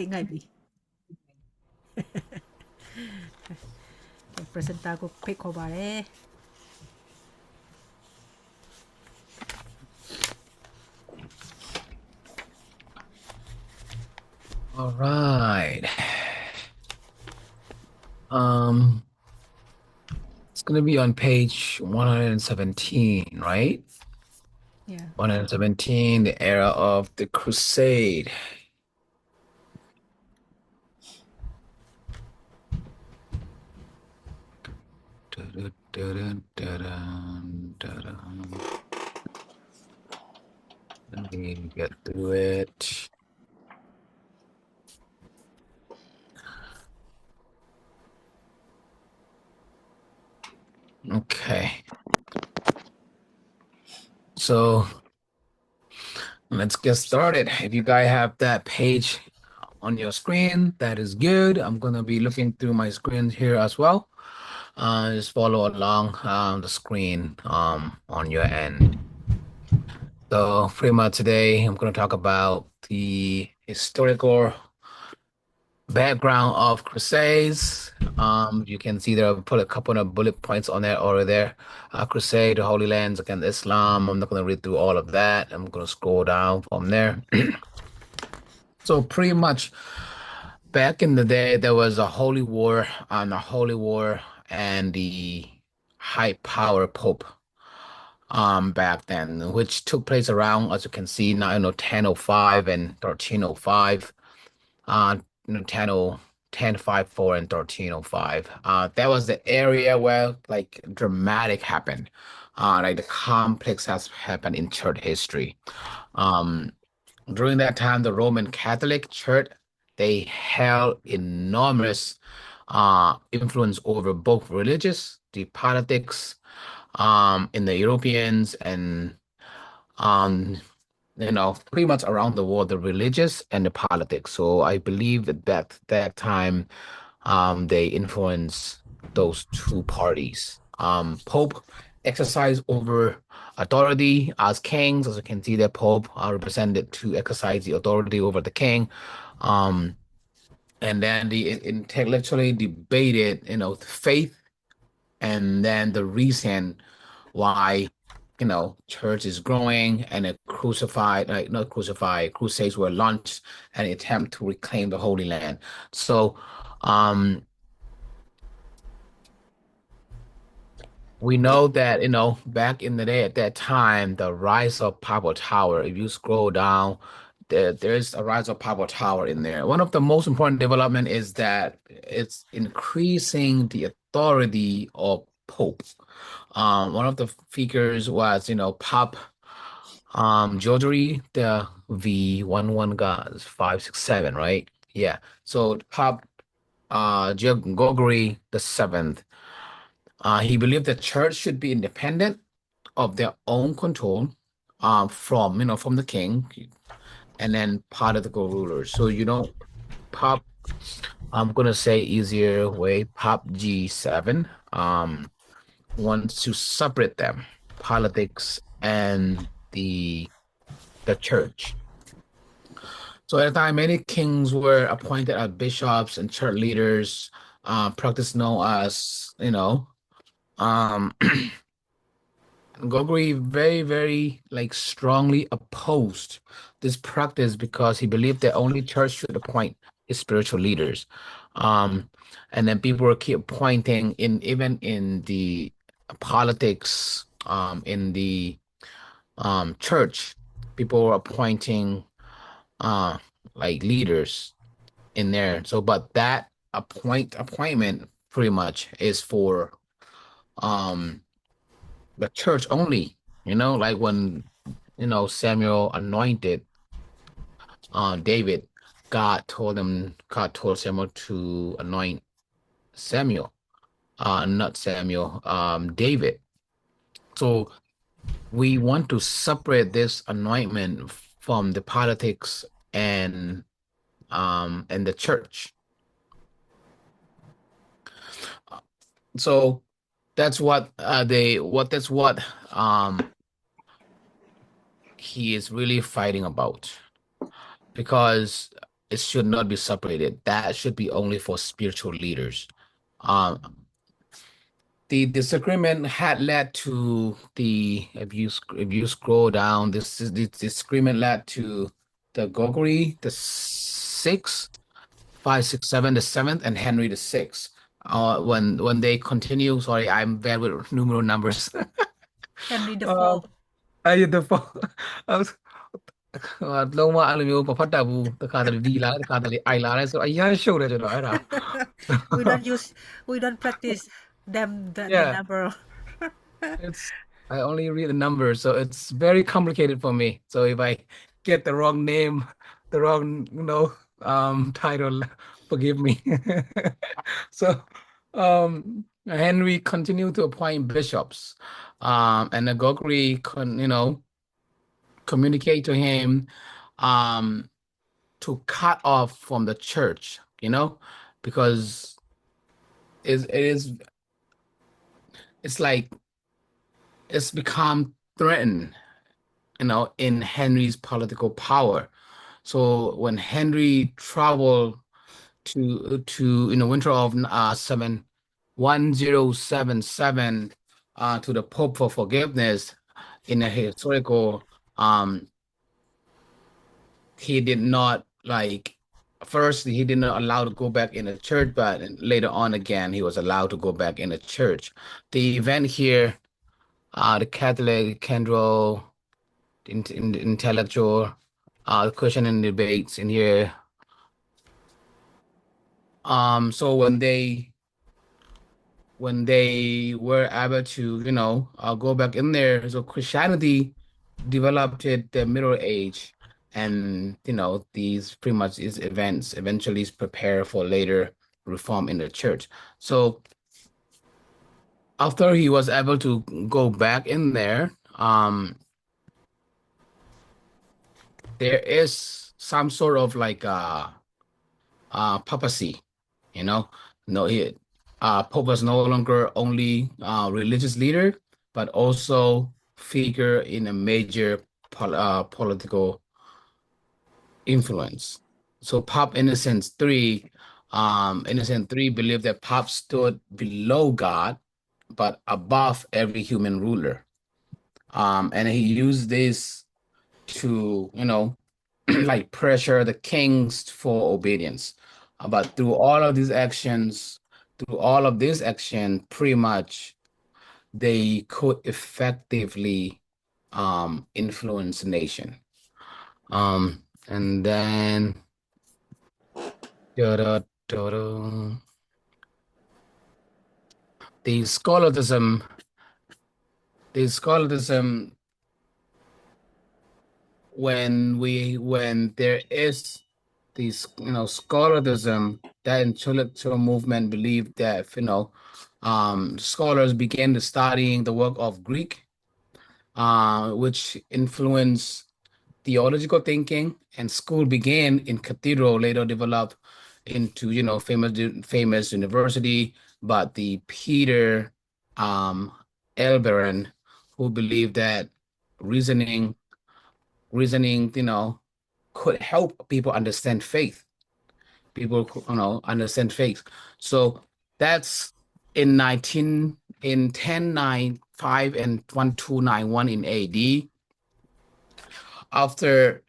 Ngay bi. Presenta ko pick ko bare. All right. Um, it's gonna be on page 117, right? Yeah. 117, the era of the Crusade. Dun, dun, dun, dun, dun, dun. Let me get through it. Okay. So let's get started. If you guys have that page on your screen, that is good. I'm gonna be looking through my screen here as well. Just follow along the screen on your end. So pretty much today I'm gonna talk about the historical background of Crusades. You can see there I put a couple of bullet points on there over there. Crusade, the Holy Lands against Islam. I'm not gonna read through all of that. I'm gonna scroll down from there. So pretty much back in the day, there was a holy war and the high power pope back then, which took place around, as you can see now, 1005 and 1305. Uh 1054 and 1305. That was the area where like dramatic happened. Like the complex has happened in church history. Um During that time, the Roman Catholic Church, they held enormous influence over both religious, the politics, in the Europeans and um, pretty much around the world, the religious and the politics. So I believe that time, they influence those two parties. Pope exercised over authority as kings, as you can see, the Pope are represented to exercise the authority over the king. Um, and then the intellectually debated, faith and then the reason why church is growing and a crucified like not crucified crusades were launched and attempt to reclaim the Holy Land. So um we know that back in the day at that time the rise of Papal Tower, if you scroll down there's a rise of Papal Tower in there. One of the most important development is that it's increasing the authority of Pope. One of the figures was, Pop Georgery, the V11 guys, 567, right? Yeah. So Pop Gregory the seventh, he believed the church should be independent of their own control, from the king and then political rulers. So, Pop, I'm gonna say easier way, Pop G7, wants to separate them, politics and the church. So at the time, many kings were appointed as bishops and church leaders, practice known as, um, Gregory very, very like strongly opposed this practice because he believed that only church should appoint its spiritual leaders. Um, and then people were keep appointing in even in the politics, in the church, people were appointing uh like leaders in there. So but that appointment pretty much is for um the church only, like when Samuel anointed David, God told Samuel to anoint Samuel, not Samuel, David. So we want to separate this anointment from the politics and the church. So that's what that's what he is really fighting about because it should not be separated. That should be only for spiritual leaders. The disagreement had led to the if you scroll down, this disagreement led to the Gregory the sixth, 567, the seventh, and Henry the sixth. When they continue, sorry, I'm bad with numeral numbers. Henry the Uh, Fourth. the phone. လုံးဝအဲ့လိုမျိုးမဖတ်တတ်ဘူးတခါတလေဒီလာတခါတလေအိုင်လာလဲဆိုအရင်ရှုပ်တယ်ကျွန်တော်အဲ့ဒါ we don't use we don't practice them the yeah number. it's I only read the numbers so it's very complicated for me so if I get the wrong name the wrong title forgive me so Henry continued to appoint bishops and the Gregory communicate to him um to cut off from the church, because it's like it's become threatened, in Henry's political power. So when Henry traveled to in the winter of 1077 to the Pope for forgiveness in a historical he did not like first he did not allow to go back in the church, but later on again he was allowed to go back in the church. The event here, the Catholic Kendall intellectual, the question and debates in here. So when they were able to, go back in there, so Christianity developed it the Middle Age, and these pretty much these events eventually prepare for later reform in the church. So after he was able to go back in there, there is some sort of like papacy, you know. No, Pope was no longer only religious leader, but also figure in a major political influence. So Pope Innocent III believed that Pope stood below God, but above every human ruler. And he used this to, like pressure the kings for obedience. But through all of this action, pretty much they could effectively influence the nation. And then da, da, da. the scholarism, the scholarism when there is these scholarism, that intellectual movement believed that scholars began to studying the work of Greek, which influenced theological thinking, and school began in cathedral, later developed into famous university. But the Peter um Elberon, who believed that reasoning reasoning could help people understand faith. People understand faith. So that's in 1095 and 1291 in AD. After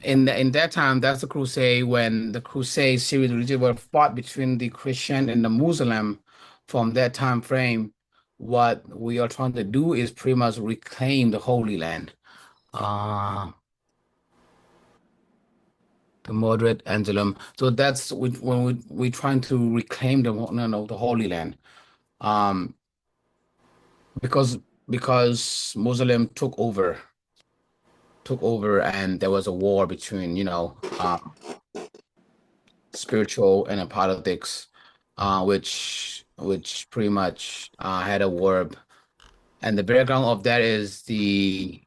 in that time, that's the crusade, when the crusade series religion were fought between the Christian and the Muslim. From that time frame, what we are trying to do is pretty much reclaim the Holy Land. The moderate Angelum. So that's when we trying to reclaim the no, no, the Holy Land. Um, because Muslim took over, and there was a war between spiritual and politics, which pretty much had a war, and the background of that is the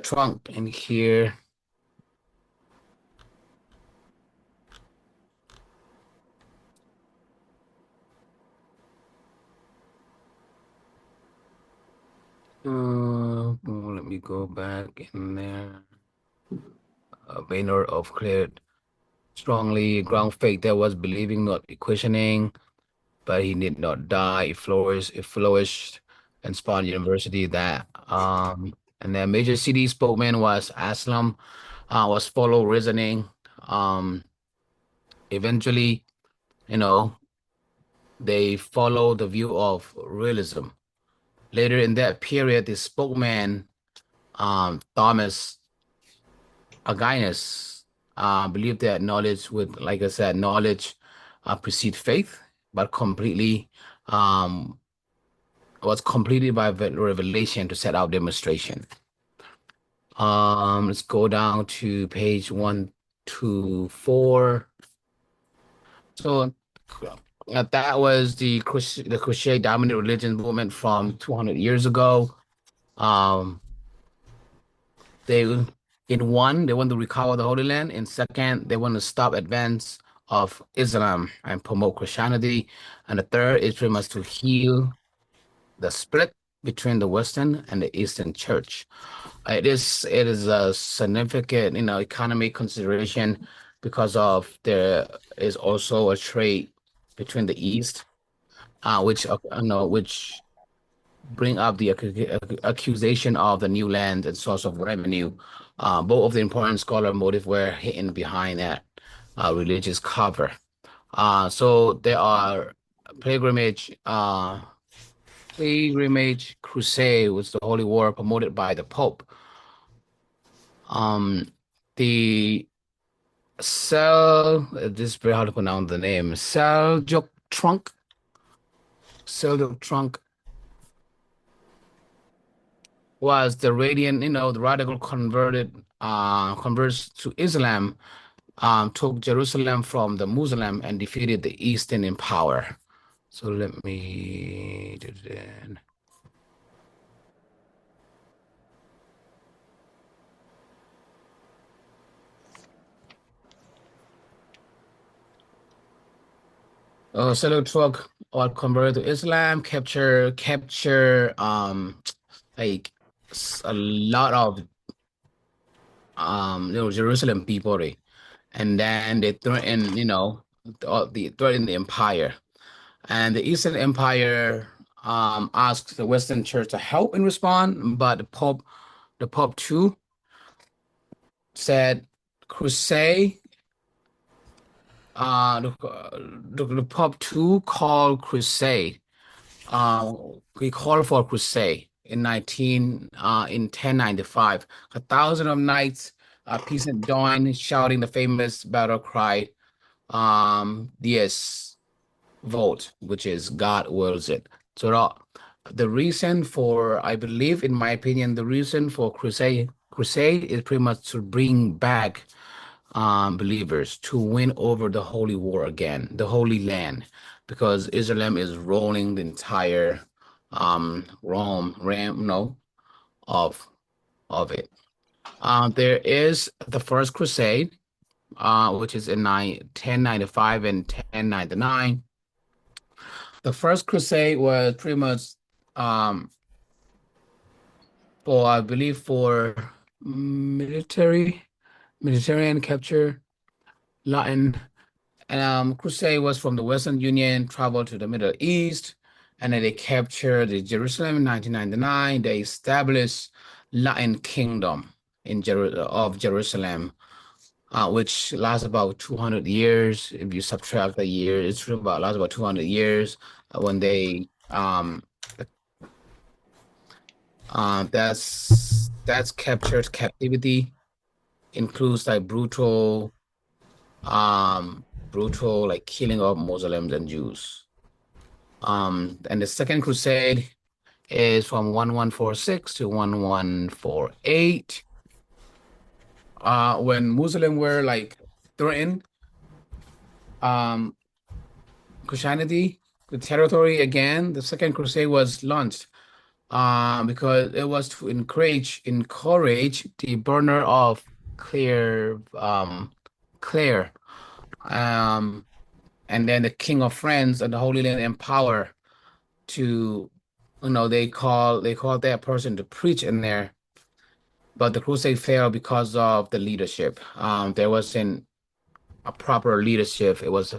trunk in here. Let me go back in there. Banner of cleared strongly ground faith that was believing, not questioning, but he did not die. It flourished and spawned university that and then major city spokesman was Aslam, was follow reasoning. Um Eventually, you know, they follow the view of realism. Later in that period, the spokesman, Thomas Aquinas, believed that knowledge would, like I said, knowledge precede faith, but um, was completed by revelation to set out demonstration. Let's go down to page 124. So that was the Crusade dominant religion movement from 200 years ago. Um, They in one, they want to recover the Holy Land. In second, they want to stop advance of Islam and promote Christianity. And the third is pretty much to heal the split between the Western and the Eastern Church. It is a significant, economic consideration because of there is also a trade between the East, which bring up the accusation of the new land and source of revenue. Both of the important scholar motive were hidden behind that religious cover. So there are pilgrimage, uh, pilgrimage crusade was the holy war promoted by the Pope. Um, the this is very hard to pronounce the name. Seljuk Trunk was the radiant, the radical converts to Islam, took Jerusalem from the Muslim and defeated the Eastern in power. So let me do that. Seljuk or converted to Islam, capture like a lot of Jerusalem people, right? And then they threaten, threaten the empire. And the Eastern Empire asked the Western Church to help and respond, but the Pope too said crusade. The Pope too called crusade. Uh, he called for a crusade in 1095. A thousand of knights, peasant joined, shouting the famous battle cry, Dies vote, which is God wills it. So the reason for, I believe, in my opinion, the reason for crusade is pretty much to bring back believers to win over the holy war again, the Holy Land, because Islam is rolling the entire Rome, no, of of it. There is the First Crusade, which is in 1095 and 1099. The First Crusade was pretty much um for, I believe, for military Mediterranean capture. Latin Crusade was from the Western Union, traveled to the Middle East, and then they captured the Jerusalem in 1999. They established Latin Kingdom of Jerusalem, which lasts about 200 years. If you subtract the year, it's about lasts about 200 years when they that's captured captivity, includes like brutal like killing of Muslims and Jews. And the Second Crusade is from 1146 to 1148. When Muslims were like threatened um Christianity, the territory again, the Second Crusade was launched because it was to encourage the burner of Claire, and then the King of France and the Holy Land Empire to they called that person to preach in there, but the crusade failed because of the leadership. There wasn't a proper leadership. It was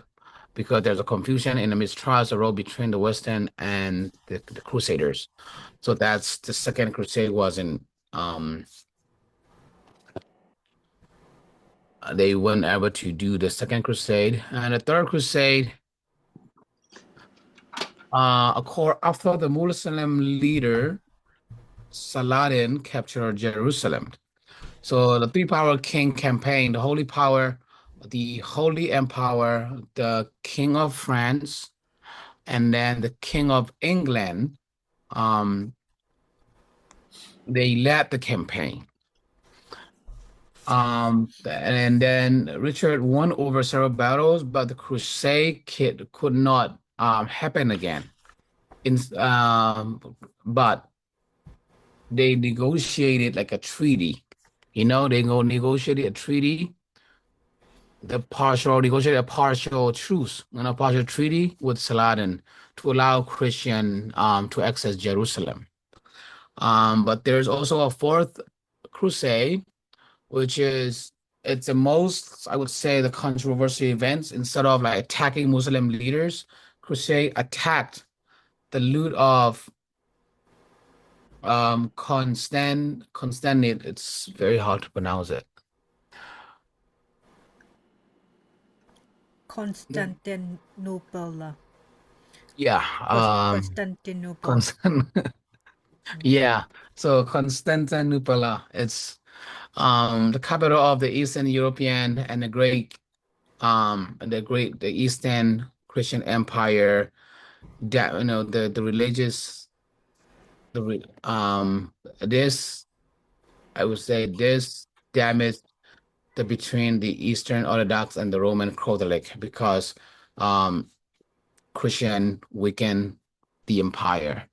because there's a confusion and a mistrust arose between the Western and the Crusaders. So that's the second crusade wasn't they weren't able to do the second crusade. And the third crusade, after the Muslim leader Saladin captured Jerusalem. So the three-power king campaign, the Holy Power, the Holy Empire, the King of France, and then the King of England, um, they led the campaign. And then Richard won over several battles, but the crusade could not happen again. In, but they negotiated like a treaty. They go negotiated a treaty, the partial negotiated a partial truce and a partial treaty with Saladin to allow Christian to access Jerusalem. But there's also a fourth crusade, which is it's the most, I would say, the controversial events. Instead of like attacking Muslim leaders, crusade attacked the loot of Constantine. It's very hard to pronounce it. Constantinople. Yeah, Constantinople. Constant. Yeah, so Constantinople, it's the capital of the Eastern European and the Eastern Christian Empire. That the religious the re- this I would say this damaged the between the Eastern Orthodox and the Roman Catholic because um Christian weakened the empire.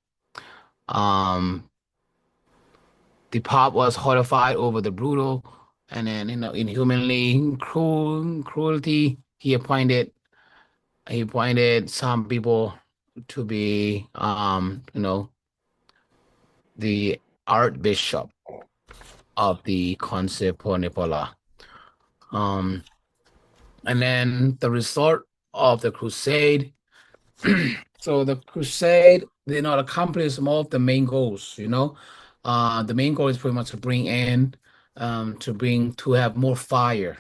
Um the Pope was horrified over the brutal and then inhumanly cruelty. He appointed some people to be the Archbishop of the Constantinople. Um and then the result of the crusade. So the crusade did not accomplish some of the main goals. The main goal is pretty much to have more fire,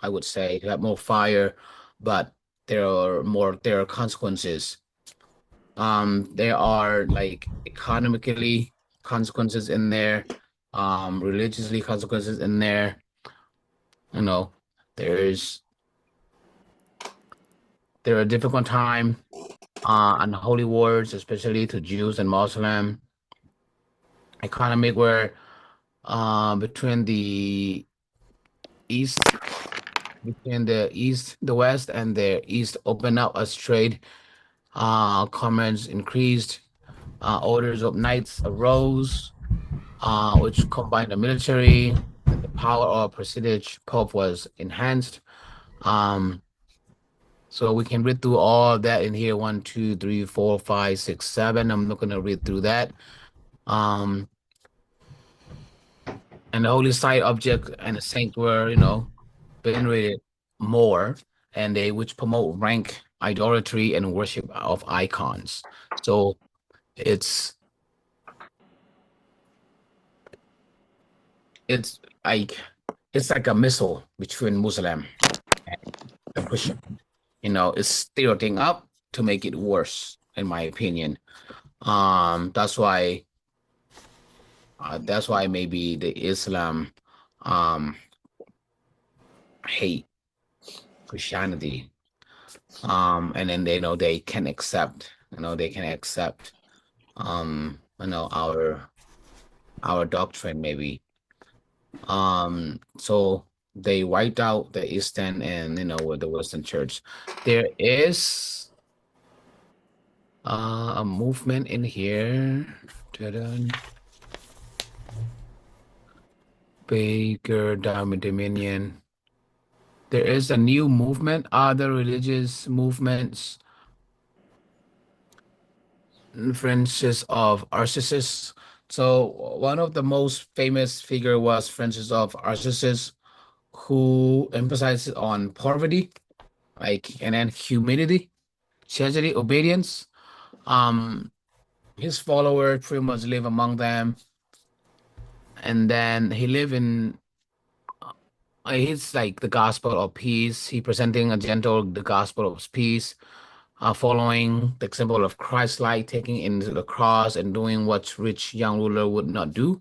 I would say, to have more fire, but there are consequences. There are like economically consequences in there, religiously consequences in there. You know, there's there are difficult time unholy wars, especially to Jews and Muslim. Economic where between the east, the west, and the east open up as trade. Commerce increased. Orders of knights arose, which combined the military and the power of prestige pope was enhanced. Um, so we can read through all of that in here. One, two, three, four, five, six, seven. I'm not gonna read through that. Um, and the holy site object and the saint were, venerated more, and they which promote rank, idolatry, and worship of icons. So it's it's like it's like a missile between Muslim and the Christian. It's stirring up to make it worse, in my opinion. That's why maybe the Islam um hate Christianity. And then they can accept, our doctrine maybe. So they wiped out the Eastern and with the Western Church. There is a movement in here. Ta-da. Baker Dominion. There is a new movement, other religious movements Francis of Assisi. So one of the most famous figure was Francis of Assisi, who emphasizes on poverty, like and then humility, charity, obedience. Um, his followers pretty much live among them, and then he live in. He's like the gospel of peace. He presenting a gentle the gospel of peace, following the example of Christ, like taking into the cross and doing what rich young ruler would not do.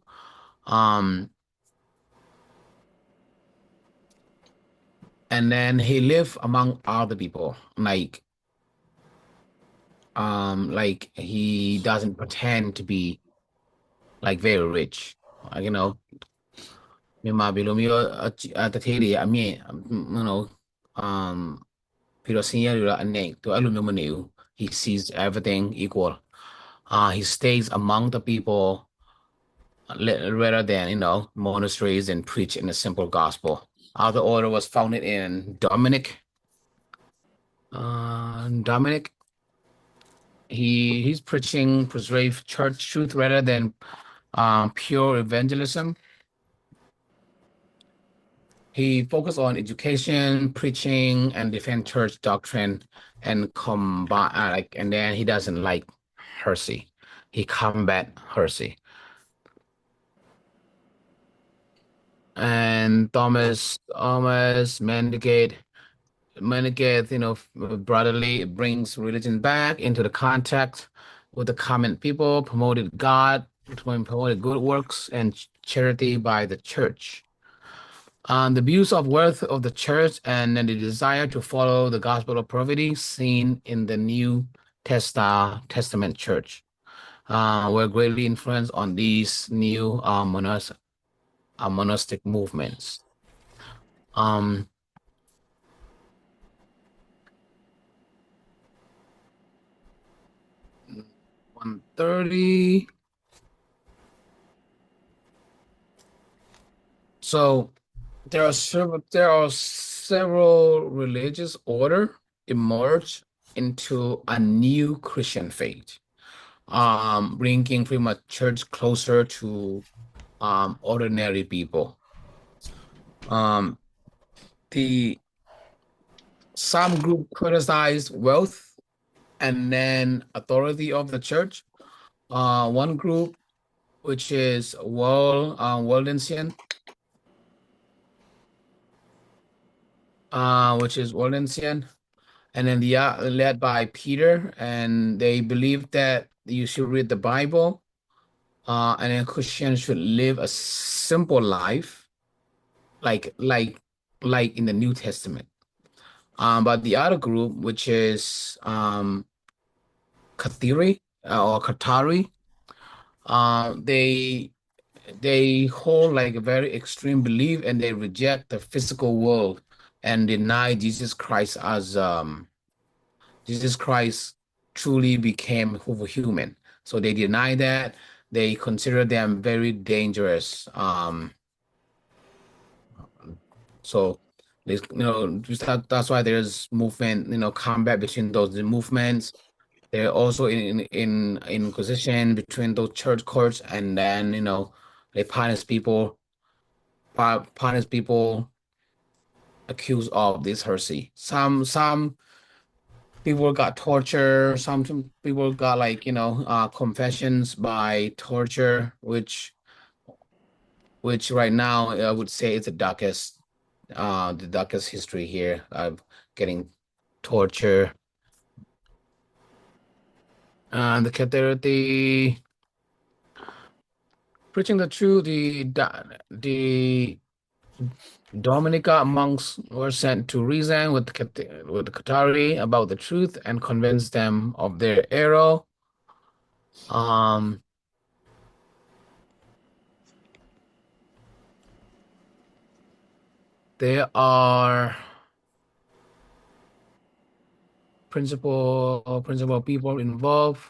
Um, and then he lived among other people, like he doesn't pretend to be like very rich. You know, မြန်မာပြည်လိုမျိုးတထေးတွေအမြင့် you know um ပြီးတော့ဆင်းရဲတွေတော့အနေသူအဲ့လိုမျိုးမနေဘူး he sees everything equal he stays among the people rather than monasteries and preach in a simple gospel. The order was founded in Dominic. He's preaching preserve church truth rather than pure evangelism. He focused on education, preaching, and defend church doctrine, and combine and then he doesn't like heresy. He combat heresy. And Thomas Mendicant, brotherly brings religion back into the contact with the common people, promoted good works and charity by the church. The views of worth of the church and the desire to follow the gospel of poverty seen in the Testament church were greatly influenced on these new monastic movements. Um, 130. So there are several religious order emerged into a new Christian faith, bringing pretty much church closer to ordinary people. Um, the some group criticized wealth and then authority of the church. One group, which is Waldensian, and then led by Peter, and they believe that you should read the Bible, and then Christians should live a simple life, like like like in the New Testament. But the other group, which is Kathiri or Katari, they hold like a very extreme belief and they reject the physical world and deny Jesus Christ truly became human. So they deny that. They consider them very dangerous. So that's why there's movement, combat between those movements. They're also in inquisition between those church courts, and then they punish people accused of this heresy. Some people got torture. Some people got confessions by torture, which right now I would say it's the darkest history here of getting torture. The cathedral, preaching the truth, the Dominica monks were sent to reason with the Qatari about the truth and convince them of their error. Um, there are principal people involved.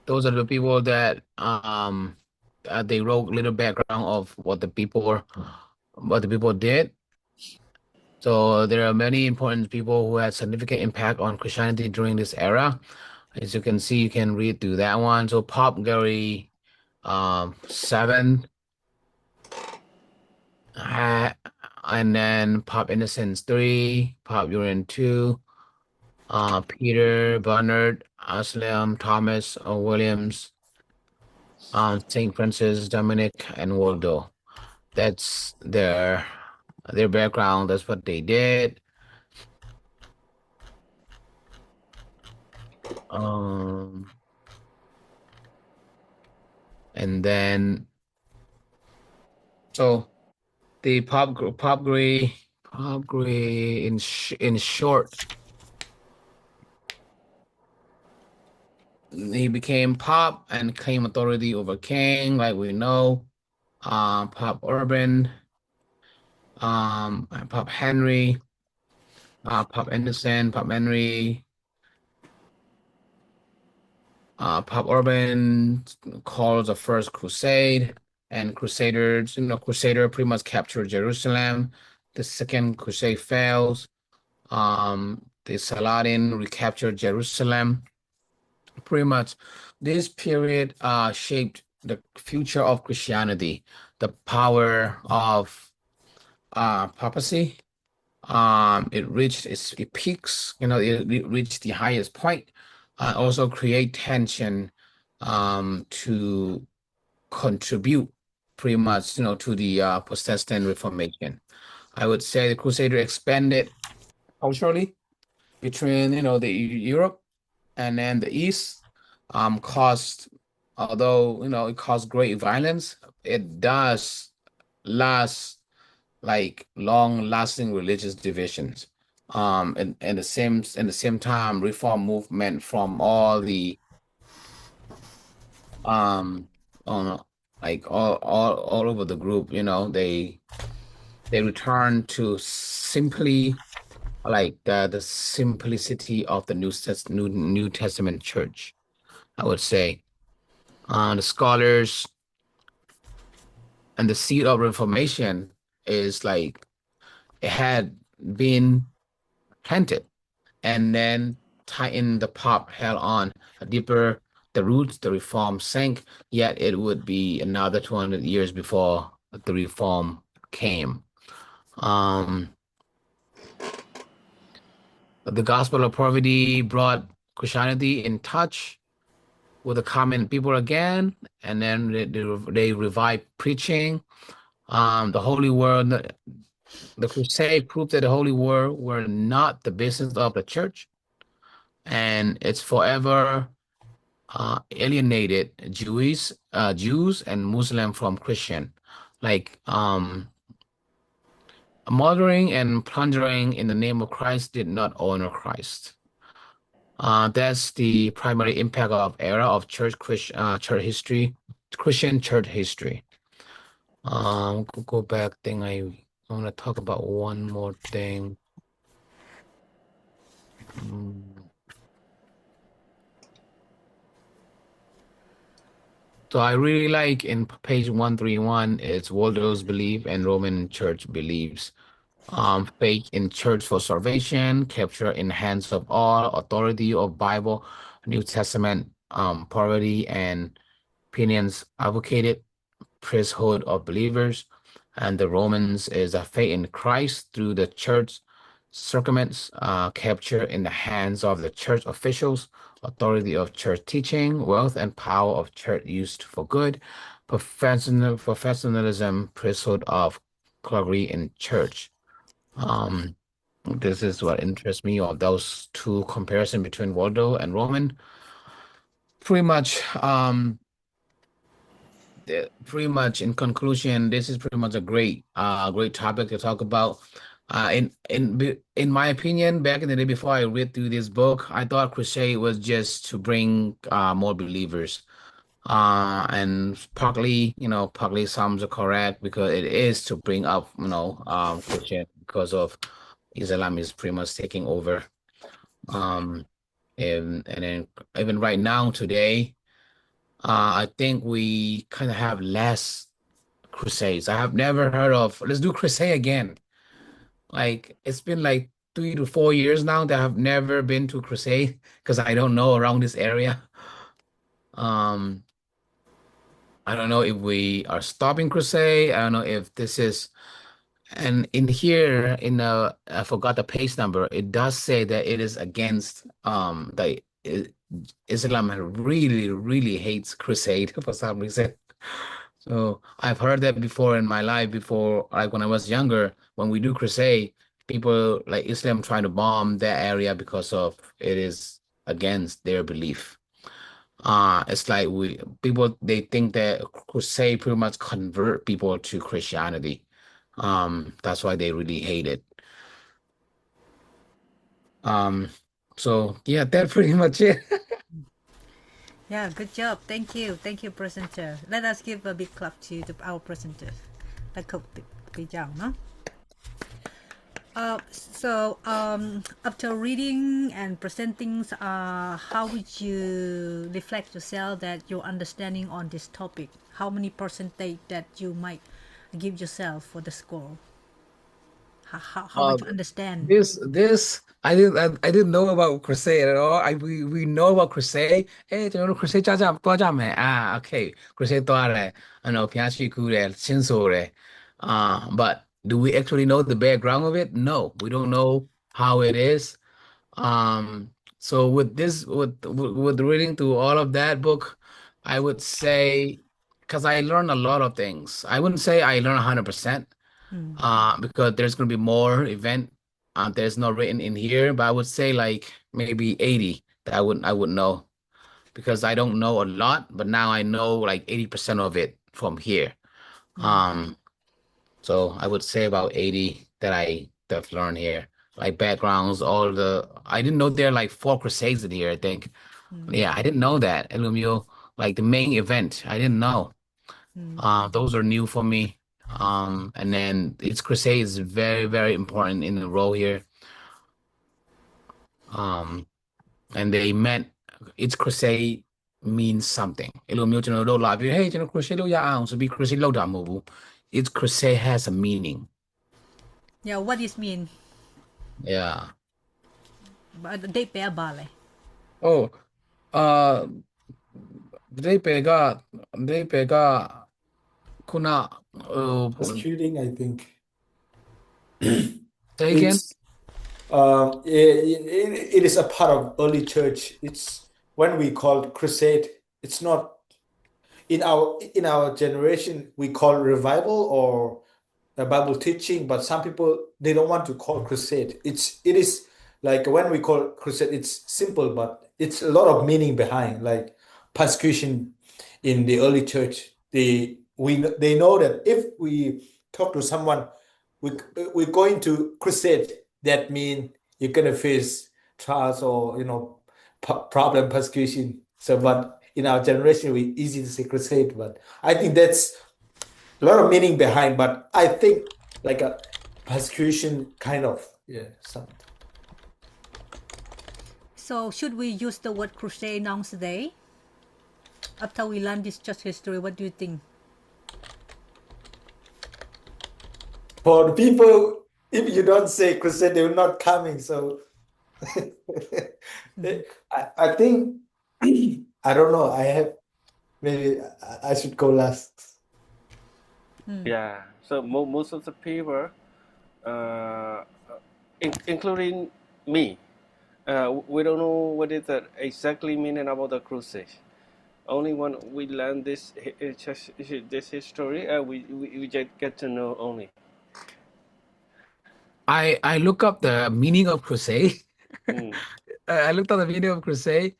Those are the people that they wrote little background of what the people did. So there are many important people who had significant impact on Christianity during this era. As you can see, you can read through that one. So Pop Gary 7, uh, and then Pop Innocence 3, Pop Urine 2, Peter, Bernard, Aslam, Thomas, Williams, Saint Francis, Dominic, and Waldo. That's their background. That's what they did. Um, and then so the Pop Gray in short, he became Pop and claimed authority over King, like we know. Pop Urban, Pop Henry, Pop Anderson, Pop Henry, Pop Urban calls the first crusade, and Crusaders, Crusader pretty much captured Jerusalem. The second crusade fails. The Saladin recaptured Jerusalem. Pretty much, this period shaped the future of Christianity, the power of papacy. It reached its peaks, it reached the highest point. Also create tension to contribute pretty much, to the Protestant Reformation. I would say the Crusader expanded culturally between, the Europe and then the East, caused, although, it caused great violence, it does last like long-lasting religious divisions. And the same time, reform movement from all the um on like all over the group, they return to simply like the simplicity of the New Testament church, I would say. The scholars and the seed of Reformation is like it had been planted, and then tighten the pop held on deeper the roots, the reform sank, yet it would be another 200 years before the reform came. Um, the gospel of poverty brought Christianity in touch with the common people again, and then they revived preaching. The Holy Word, the crusade proved that the Holy Word were not the business of the church, and it's forever alienated Jews and Muslim from Christian, like murdering and plundering in the name of Christ did not honor Christ. That's the primary impact of era of church history, Christian church history. Go back thing. I want to talk about one more thing. Mm. So I really like in page 131, it's Waldo's belief and Roman church beliefs. Faith in church for salvation, capture in hands of all, authority of Bible, New Testament, poverty and opinions advocated, priesthood of believers, and the Romans is a faith in Christ through the church sacraments, capture in the hands of the church officials, authority of church teaching, wealth and power of church used for good, professionalism, priesthood of clergy in church. Um, this is what interests me of those two comparison between Waldo and Roman. Pretty much, pretty much in conclusion, this is pretty much a great topic to talk about. In my opinion, back in the day before I read through this book, I thought crusade was just to bring more believers. And partly some are correct because it is to bring up, Christian because of Islam is pretty much taking over. Um, and then even right now today, I think we kind of have less crusades. I have never heard of let's do crusade again. Like it's been like 3 to 4 years now that I've never been to Crusade because I don't know around this area. Um, I don't know if we are stopping Crusade. I don't know if this is, and in here in I forgot the page number. It does say that it is against Islam really really hates Crusade for some reason. So I've heard that before in my life before, like when I was younger, when we do crusade, people like Islam trying to bomb that area because of it is against their belief. It's like we people they think that crusade pretty much convert people to Christianity. That's why they really hate it. Um, so yeah, that's pretty much it. Yeah, good job. Thank you, presenter. Let us give a big clap to our presenter. และขอบคุณเจ้าเนาะ so after reading and presenting, how would you reflect yourself that your understanding on this topic? How many percentage that you might give yourself for the score? How Uh, much you understand? this I didn't know about Crusade at all. We know about Crusade. ကျွန်တော်တို့ Crusade ကြာကြာသွားကြမယ် okay Crusade သွားတယ်but do we actually know the background of it? No, we don't know how it is. Um so with reading through all of that book, I would say because I learned a lot of things. I wouldn't say I learned 100%, because there's going to be more event there's not written in here, but I would say like maybe 80 that I would know because I don't know a lot, but now I know like 80% of it from here. Um, so I would say about 80 that I've learned here. Like backgrounds, all the I didn't know there are like four crusades in here, I think. Yeah, I didn't know that. Elumio, like the main event, I didn't know. Those are new for me. And then its crusade is very, very important in the role here. Um, and they meant its crusade means something. အဲ့လိုမျိုးကျွန်တော်တို့လာပြီး hey ကျွန်တော် crusade လုပ်ရအောင်ဆိုပြီး crusade လုပ်တာမဟုတ်ဘူး its crusade has a meaning. Yeah, what is mean? Yeah. ได้แปลว่าอะไร Oh, uh, ได้ไปก็Persecuting, I think. say again. It's it is a part of early church. It's when we call crusade. It's not in our generation we call revival or a Bible teaching, but some people they don't want to call crusade. It is like when we call crusade, it's simple, but it's a lot of meaning behind, like persecution in the early church. They know that if we talk to someone, we we're going to crusade. That means you're gonna face trials or problem persecution. So, but in our generation, we easy to say crusade, but I think that's a lot of meaning behind, but I think like a persecution kind of, yeah, something. So should we use the word crusade nowadays? After we learn this church history, what do you think? For the people, if you don't say crusade, they will not coming. So I think I don't know. I have maybe I should go last. Yeah, so most of the people, uh, including me, we don't know what is the exactly meaning about the crusade. Only when we learn this this history, we just get to know only. I look up the meaning of crusade. Mm. I looked up the meaning of crusade.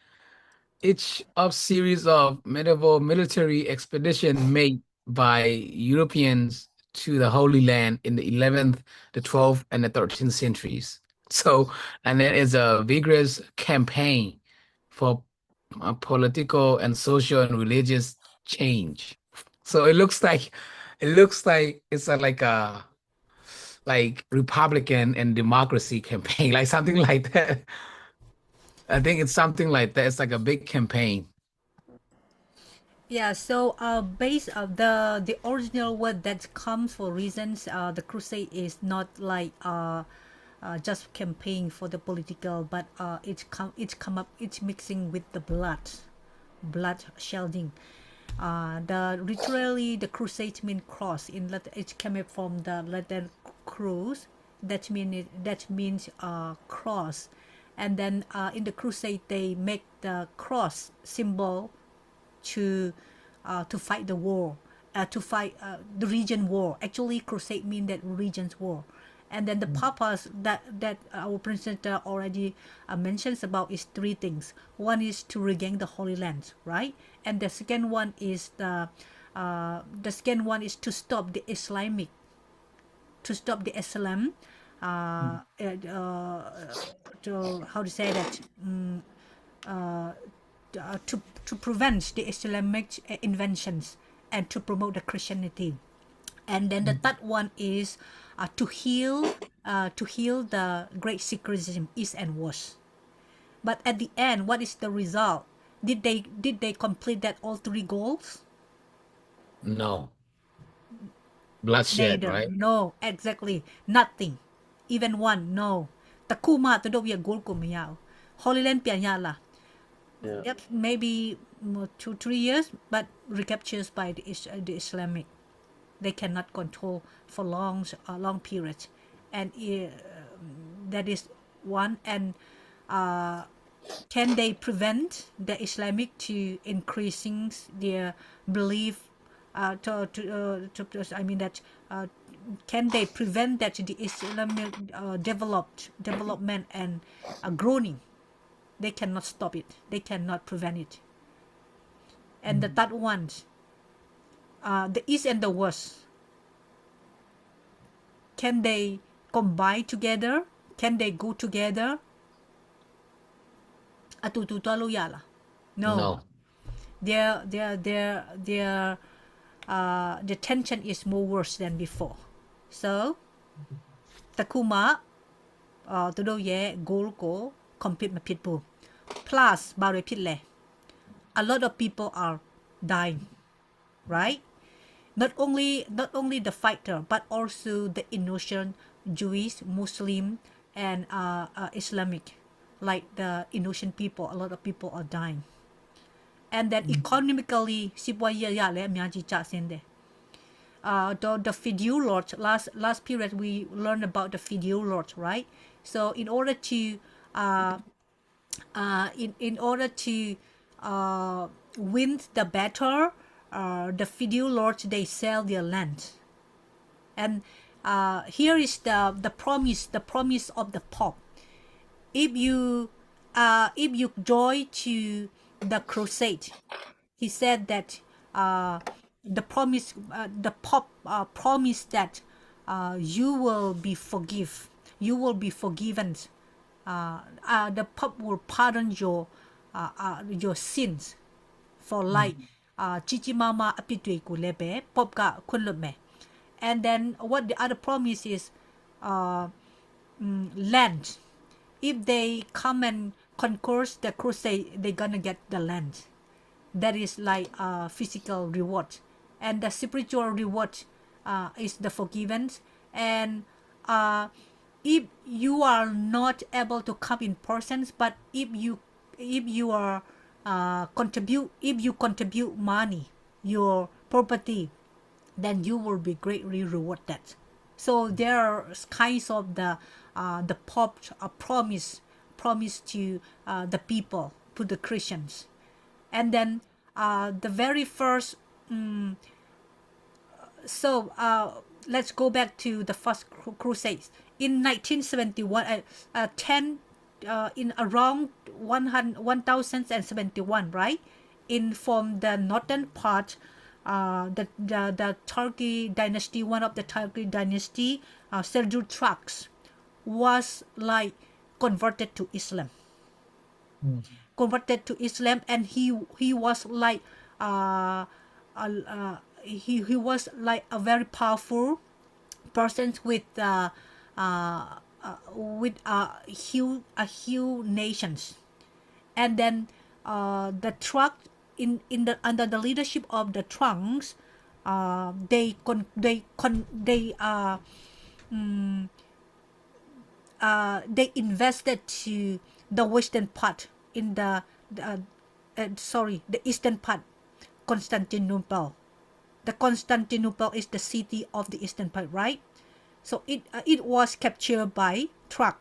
Each of series of medieval military expedition made by Europeans to the Holy Land in the 11th, the 12th, and the 13th centuries. So, and there is a vigorous campaign for political and social and religious change. So it looks like it's like a like Republican and democracy campaign, like something like that. I think it's something like that. It's like a big campaign. Yeah, so based the original word that comes for reasons, the crusade is not like just campaign for the political, but it's mixing with the blood shedding. The literally the crusade mean cross in Latin. It came from the Latin crus. That means cross, and then in the crusade they make the cross symbol to fight the war, to fight the region war. Actually, crusade mean that regions war. And then the purpose that our presenter already mentions about is three things. One is to regain the Holy Land, right? And the second one is to stop the Islam, to how to say that, to prevent the Islamic inventions and to promote the Christianity. And then the third one is to heal the great secularism, east and west. But at the end, what is the result? Did they complete that all three goals? No. Bloodshed, Neither. right? No, exactly nothing. Even one, no. Takuma to do we goal ko miao. Holy Land pianyala. Yeah. Yep, maybe 2-3 years, but recaptures by the Islamic. They cannot control for long periods, and that is one. And can they prevent the Islamic to increasing their belief? I mean that. Can they prevent that the Islamic development and growing? They cannot stop it. They cannot prevent it. And the third one, the East and the West, can they combine together? Can they go together? No. No. The tension is more worse than before. So, Takuma, todo ye goal ko compete ma pitbull. Plus, bare pit le. A lot of people are dying, right? Not only the fighter, but also the innocent Jewish, Muslim, and Islamic, like the innocent people. A lot of people are dying, and then economically, the feudal lord. Last period we learned about the feudal lord, right? So in order to win the battle, the feudal lords they sell their land, and here is the promise of the Pope. If you join to the crusade, he said that the Pope promised that you will be forgiven. The Pope will pardon your sins for like chichi mama apitui kulebe Pope ka kunlume. And then what the other promise is, land. If they come and conquer the crusade, they're gonna get the land. That is like physical reward, and the spiritual reward is the forgiveness. And if you are not able to come in person, but if you are if you contribute money, your property, then you will be greatly rewarded. So there are kinds of the Pope promise to the people, to the Christians. And then the very first let's go back to the first crusades in 1971, in around 1071, right? In from the northern part, the Turkey dynasty, one of the Turkey dynasty, Seljuk Turks, was like converted to Islam. Converted to Islam, and he was like he was like a very powerful person with huge nations. And then the Turk under the leadership of the Turks, they invested to the western part in the eastern part, Constantinople. The Constantinople is the city of the eastern part, right? So it was captured by truck.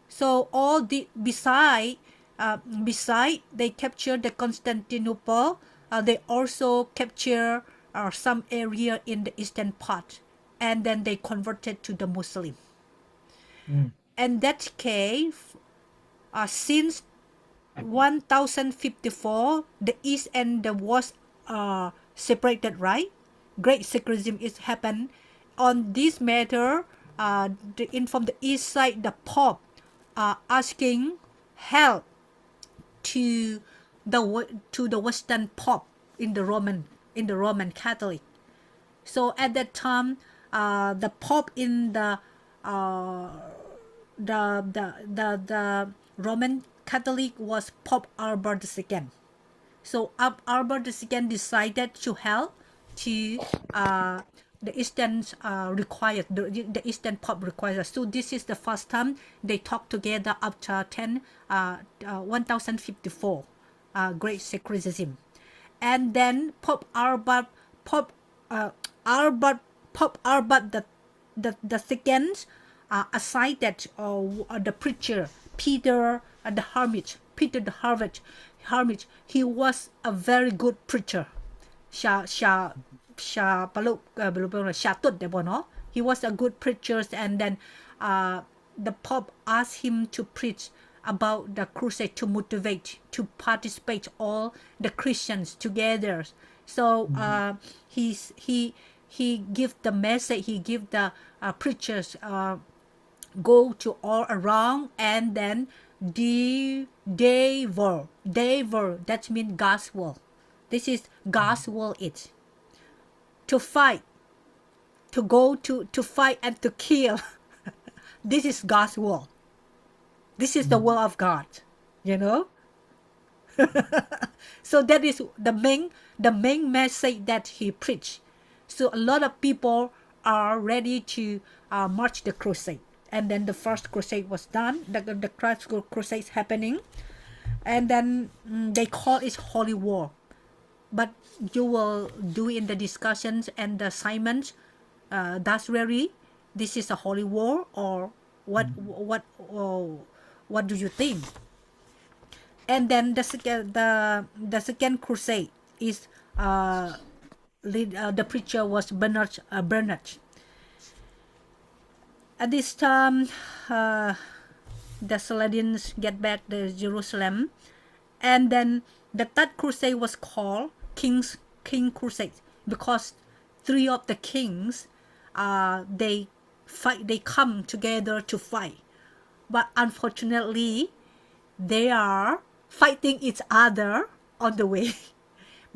So all the beside they captured the Constantinople. They also capture some area in the eastern part, and then they converted to the Muslim. And that case, since 1054, the east and the west are separated, right? Great secularism is happened on this matter. From the east side, the Pope asking help to the Western Pope in the Roman Catholic. So at that time, the Pope in the Roman Catholic was Pope Albert II. So Albert II decided to help to the Eastern required the Eastern Pope required. So this is the first time they talk together after 1054, Great Secularism, and then Pope Albert the second assigned that the preacher Peter the hermit. He was a very good preacher. He was a good preacher, and then the Pope asked him to preach about the crusade to motivate, to participate all the Christians together. So he give the message, he give the preachers go to all around, and then they were that means gospel. This is gospel. It to fight, to go to fight and to kill. This is God's will. This is the will of God, you know. So that is the main message that he preached. So a lot of people are ready to march the crusade. And then the first crusade was done. The crusade happening, and then they call it Holy War. But you will do in the discussions and the assignments. That's really this is a holy war, or what do you think? And then the second crusade is the preacher was Bernard. At this time, the Saladins get back to Jerusalem, and then the third crusade was called King Crusade, because three of the kings they come together to fight, but unfortunately they are fighting each other on the way.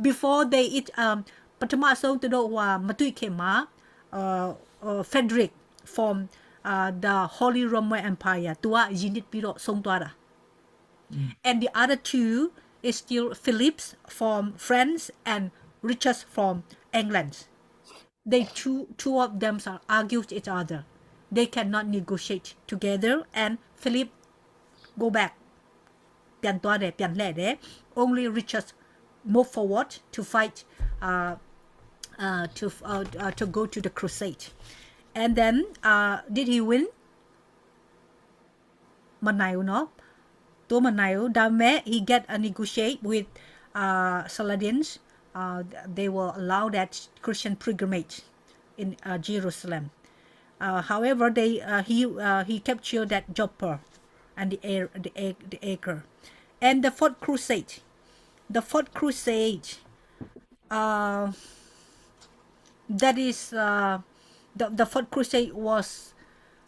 Before they eat ปฐมអសូរទៅដល់មកទុយខេមា Frederick from the Holy Roman Empire tua unit piro song tua. And the other two is still Philip from France and Richard from England. They two of them are argue with each other. They cannot negotiate together, and Philip go back. Only Richard move forward to fight to go to the crusade. And then did he win? Manayo no. To Manayo dame he get a negotiate with Saladins. They will allow that Christian pilgrimage in Jerusalem. However, he captured that Joppa and the acre. And the fourth crusade. That is the fourth crusade was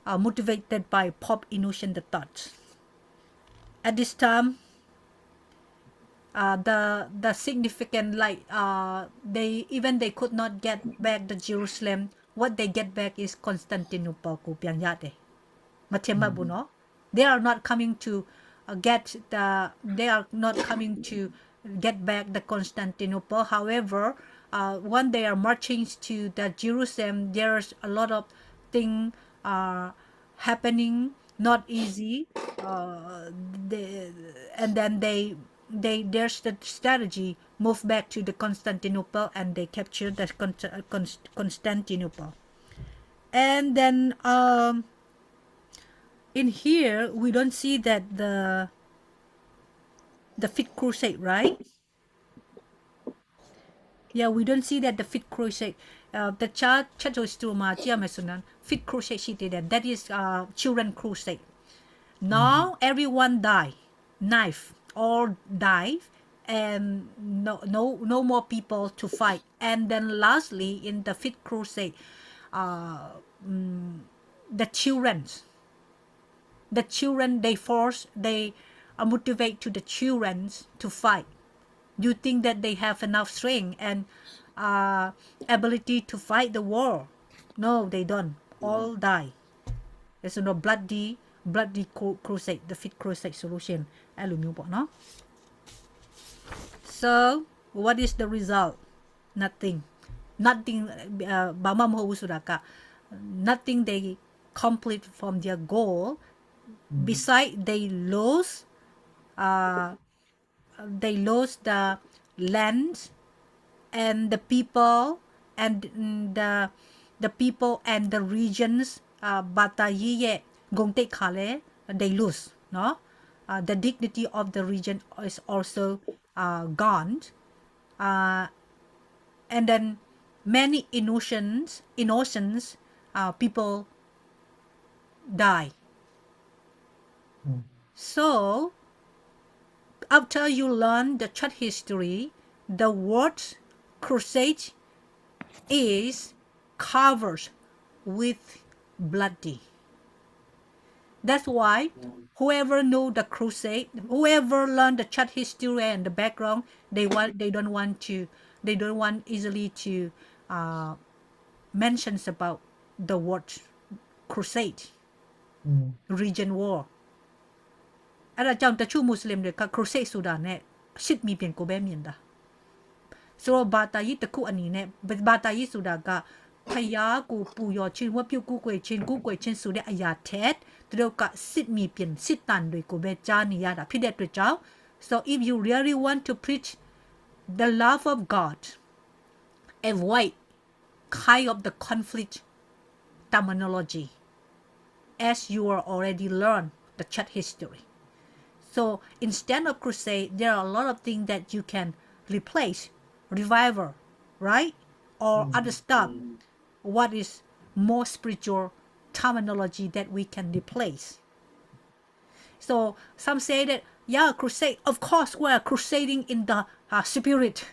motivated by Pope Innocent III. At this time, the significant they could not get back the Jerusalem. What they get back is Constantinople. They are not coming to get back the Constantinople. However, when they are marching to the Jerusalem, there's a lot of things happening not easy. Uh, they, and then there's the strategy move back to the Constantinople and they capture the Constantinople. And then in here we don't see that the Fifth Crusade, right? Yeah, we don't see that the Fifth Crusade. The church Stroma, Fifth Crusade she did that. That is Children Crusade. Now everyone die, knife, all die, and no more people to fight. And then lastly, in the Fifth Crusade, uh, the children they motivate to the children to fight. You think that they have enough strength and ability to fight the war? No, they don't. All die. There's no bloody crusade, the Fifth Crusade solution. အဲ့လိုမျိုးပေါ့နော် So what is the result? Nothing. Nothing ဘာမှမဟုတ်ဘူးဆိုတာက nothing they complete from their goal. Besides they lost the land and the people and the people and the regions ဘာသာရေးရဲ့ဂုဏ်သိက္ခာလည်း they lose เนาะ the dignity of the region is also gone, and then many innocent people die. So after you learn the church history, the word crusade is covered with bloody. That's why whoever know the crusade, whoever learn the church history and the background, they don't want easily to mentions about the word crusade, region war. အဲ့ဒါကြောင့်တချို့မွတ်စလင်တွေက crusade ဆိုတာနဲ့ရှစ်မီပြင်ကိုပဲမြင်တာဆိုတော့ဘာသာရေးတစ်ခုအနေနဲ့ဘာသာရေးဆိုတာကဖယားကိုပူရောချင်းဝတ်ပြုတ်ကူးကွယ်ချင်းဆိုတဲ့အရာထက်သူတို့ကစစ်မီပြင်စစ်တန်တွေကိုပဲကြားနေရတာဖြစ်တဲ့အတွက်ကြောင့် so if you really want to preach the love of God, avoid kind of the conflict terminology as you are already learned the church history. So instead of crusade, there are a lot of things that you can replace, revival, right? Or other stuff. What is more spiritual terminology that we can replace? So some say that, yeah, crusade, of course, we're crusading in the spirit.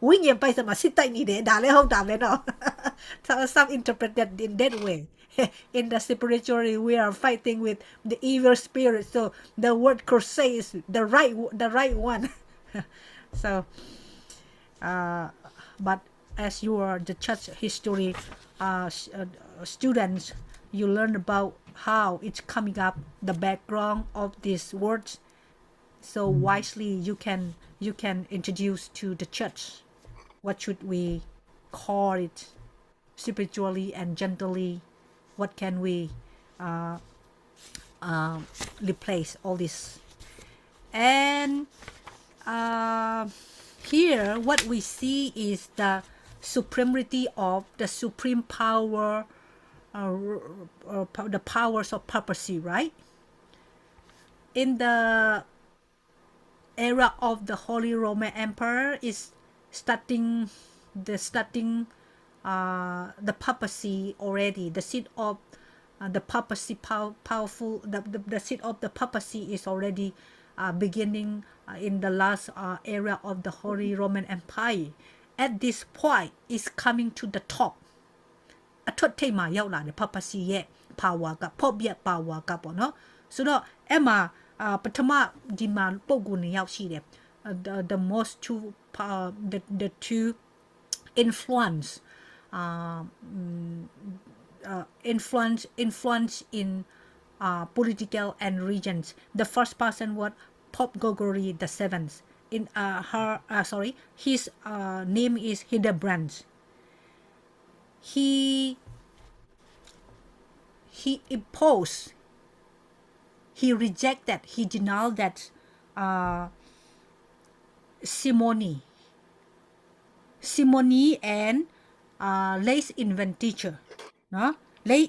ဝိညာဉ်ပိုက်စမှာစစ်တိုက်နေတယ်ဒါလည်းဟုတ်တာပဲเนาะ Some interpret that in that way. In the spirituality, we are fighting with the evil spirit. So the word crusade is the right one. So, but as you are the church history students, you learn about how it's coming up, the background of these words. So wisely, you can introduce to the church. What should we call it? Spiritually and gently. What can we replace all this? And here what we see is the supremacy of the supreme power, the powers of papacy, right? In the era of the Holy Roman Empire is starting the papacy already. The seat of the papacy powerful. The seat of the papacy is already beginning in the last era of the Holy Roman Empire. At this point, is coming to the top. အထွတ်ထိပ်မှာရောက်လာတယ် papacy ရဲ့ power က pop ရဲ့ power ကပေါ့နော်ဆိုတော့အဲ့မှာပထမဒီမှာပုံကူနေရောက်ရှိတယ် the most two the two influence in political and regions. The first person was Pope Gregory the Seventh. In his name is Hildebrand. He imposed he rejected, he denied that simony and lay inventure เนาะ lay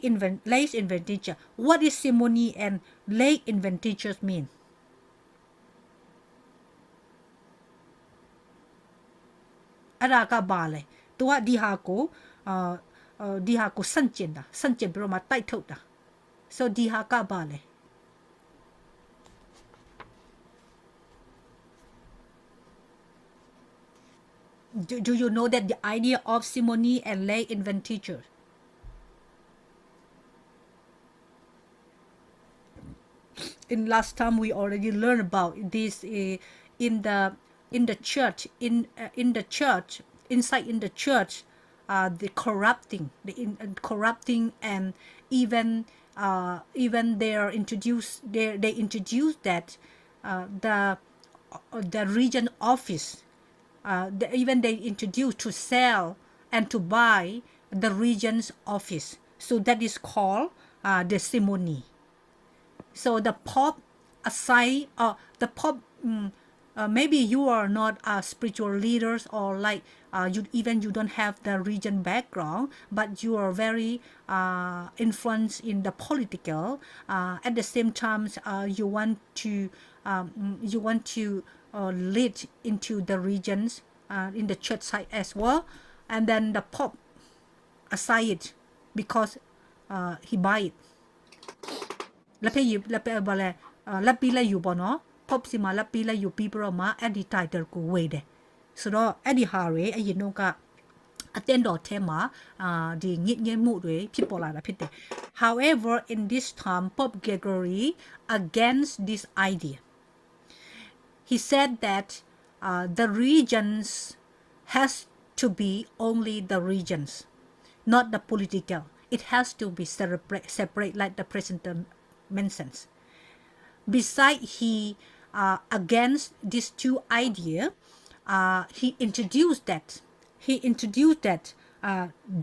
inventure. What is simony and lay inventure mean? အဲ့ဒါကဘာလဲ तू ကဒီဟာကိုဒီဟာကိုဆန့်ကျင်ပြီးတော့မှတိုက်ထုတ်တာ so ဒီဟာကဘာလဲ Do you know that the idea of simony and lay inventure? In last time we already learned about this in the church in the church inside in the church the corrupting and even they are introduced they introduced that the region office even they introduced to sell and to buy the region's office, so that is called the simony. So the Pope aside the Pope maybe you are not spiritual leaders or like you don't have the region background, but you are very influenced in the political at the same time you want to lead into the regions in the church side as well, and then the Pope aside it because he buy it แล้วไปบอลแล้วปีละอยู่บ่เนาะพบสิมาแล้วปีละอยู่ปีประมาแอดดิไทเตอร์กูเวเดสโดแอดดิฮาเรไอยินโนกะအတင်းတော်ထဲမှာဒီညစ်ညမ်းမှုတွေဖြစ်ပေါ်လာတာဖြစ်တယ် However in this time Pope Gregory against this idea he said that the regions has to be only the regions, not the political. It has to be separate like the president mentions. Besides, he against these two ideas, he introduced that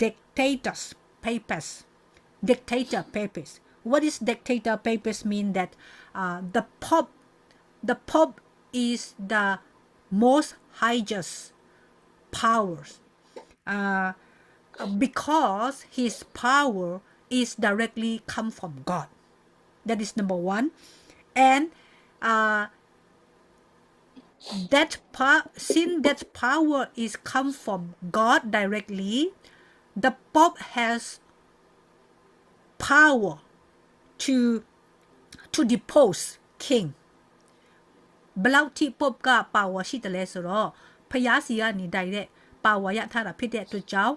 dictator papers. What is dictator papers mean? That the Pope is the most highest powers because his power is directly come from God. That is number one, and since that power is come from God directly, the Pope has power to depose king. ဘလောက်ထိ Pope က power ရှိတယ်လဲဆိုတော့ဖျားစီကနေတိုက်တဲ့ power ရထားတာဖြစ်တဲ့အတွက်ကြောင့်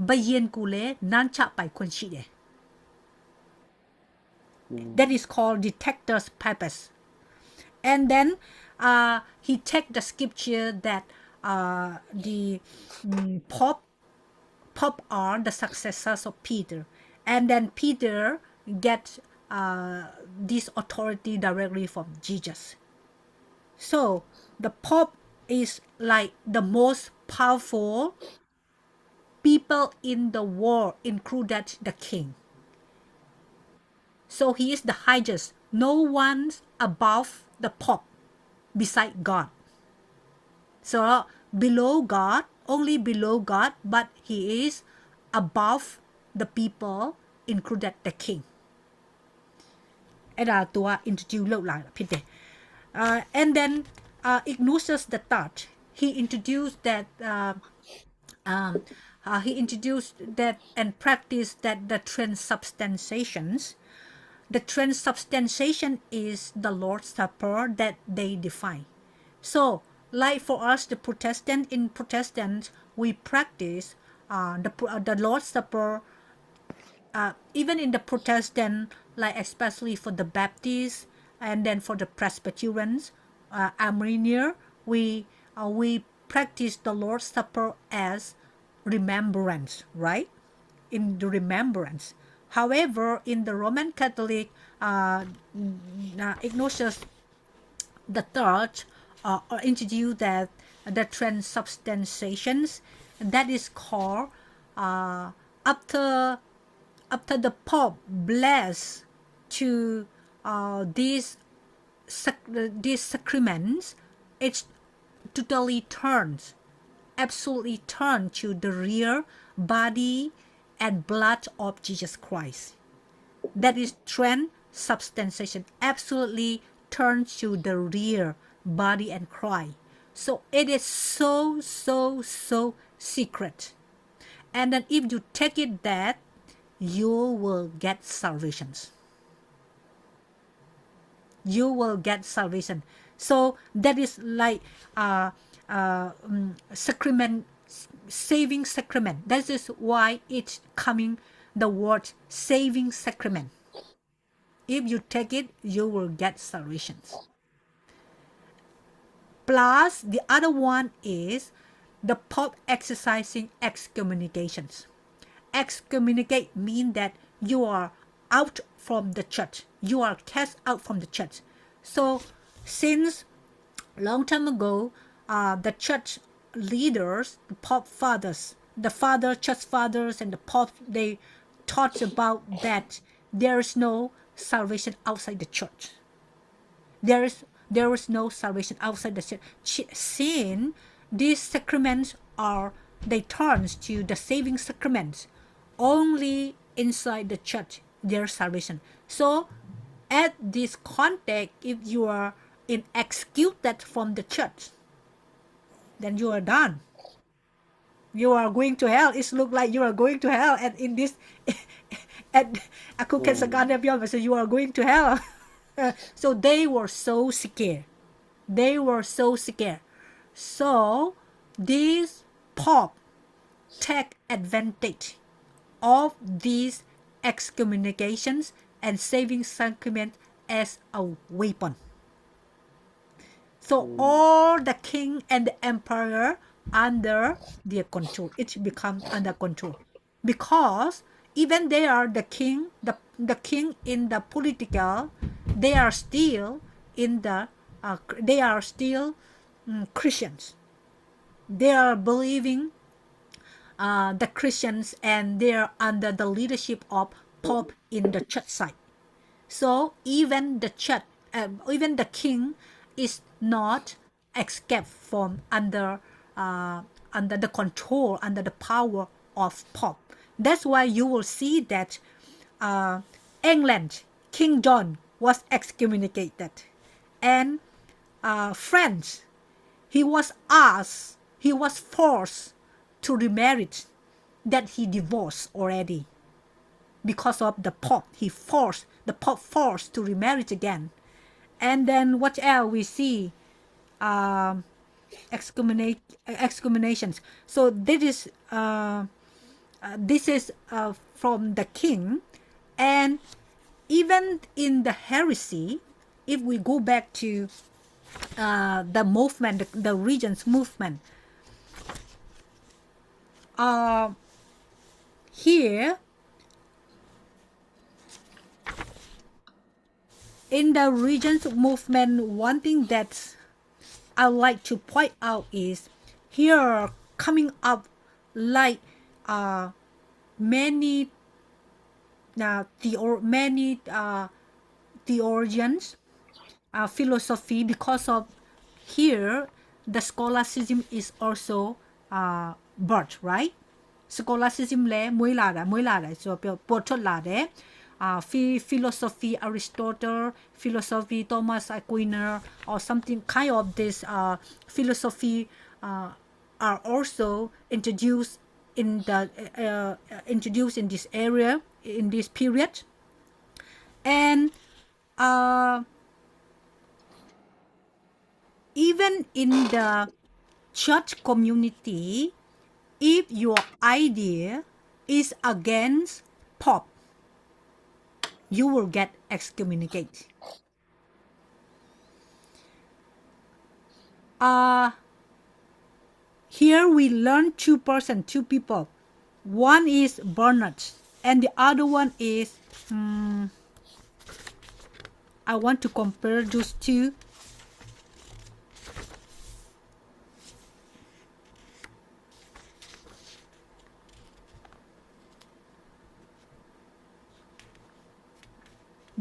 ဘယင်ကိုလည်းနန်းချပိုင်ခွင့်ရှိတယ် That is called dictator's purpose. And then he take the scripture that the Pope are the successors of Peter, and then Peter get this authority directly from Jesus. So the Pope is like the most powerful people in the world, included the king. So he is the highest. No one's above the Pope beside God. So below God, only below God, but he is above the people, included the king. အဲ့ဒါသူက introduce လုပ်လာတာဖြစ်တယ် and then Ignatius the Third, he introduced that and practiced that the transubstantiations. The transubstantiation is the Lord's Supper that they define. So, like for us, the Protestant, we practice the Lord's Supper. Even in the Protestant, like especially for the Baptists and then for the Presbyterians, Armenian, we practice the Lord's Supper as remembrance, right? In the remembrance. However, in the Roman Catholic, Ignatius the Third introduced that the transubstantiations, that is called after the Pope bless to these these sacraments, it totally turns, absolutely turn to the real body and blood of Jesus Christ. That is transubstantiation, absolutely turns to the real body and Christ. So it is so secret. And then if you take it that, you will get salvations. You will get salvation. So that is like sacrament, saving sacrament. That is why it's coming the word saving sacrament. If you take it, you will get salvations. Plus, the other one is the Pope exercising excommunications. Excommunicate means that you are out from the church. You are cast out from the church. So, since long time ago, the church leaders, the Pope fathers, church fathers, and the Pope, they taught about that there is no salvation outside the church. There is no salvation outside the church. Sin, these sacraments are, they turns to the saving sacraments. Only inside the church there's salvation. So at this context, if you are executed from the church, then you are done. You are going to hell. It looks like you are going to hell. And in this, at aku kan sekadar biar, so you are going to hell. So they were so scared. They were so scared. So this Pope take advantage of these excommunications and saving sacrament as a weapon. So all the king and the emperor under their control. It become under control. Because even they are the king, the king in the political, they are still in the they are still Christians. They are believing the Christians, and they are under the leadership of Pope in the church side. So even the church, even the king is not escaped from under the control, under the power of Pope. That's why you will see that England, King John was excommunicated, and France, he was forced to remarry, that he divorced already because of the Pope. The Pope forced to remarry again. And then what else we see? Excommunications. So this is from the king. And even in the heresy, if we go back to the movement, the Regents movement, here in the Regents movement, one thing that I like to point out is here coming up like many theologians, philosophy, because of here the scholasticism is also birth, right? Scholasticism le mới là đấy, so bột là đấy. Philosophy Aristotle, philosophy Thomas Aquinas, or something kind of this philosophy are also introduced in this area, in this period. And even in the church community, if your idea is against Pope, you will get excommunicated. Here we learn two people. One is Bernard, and the other one is I want to compare those two.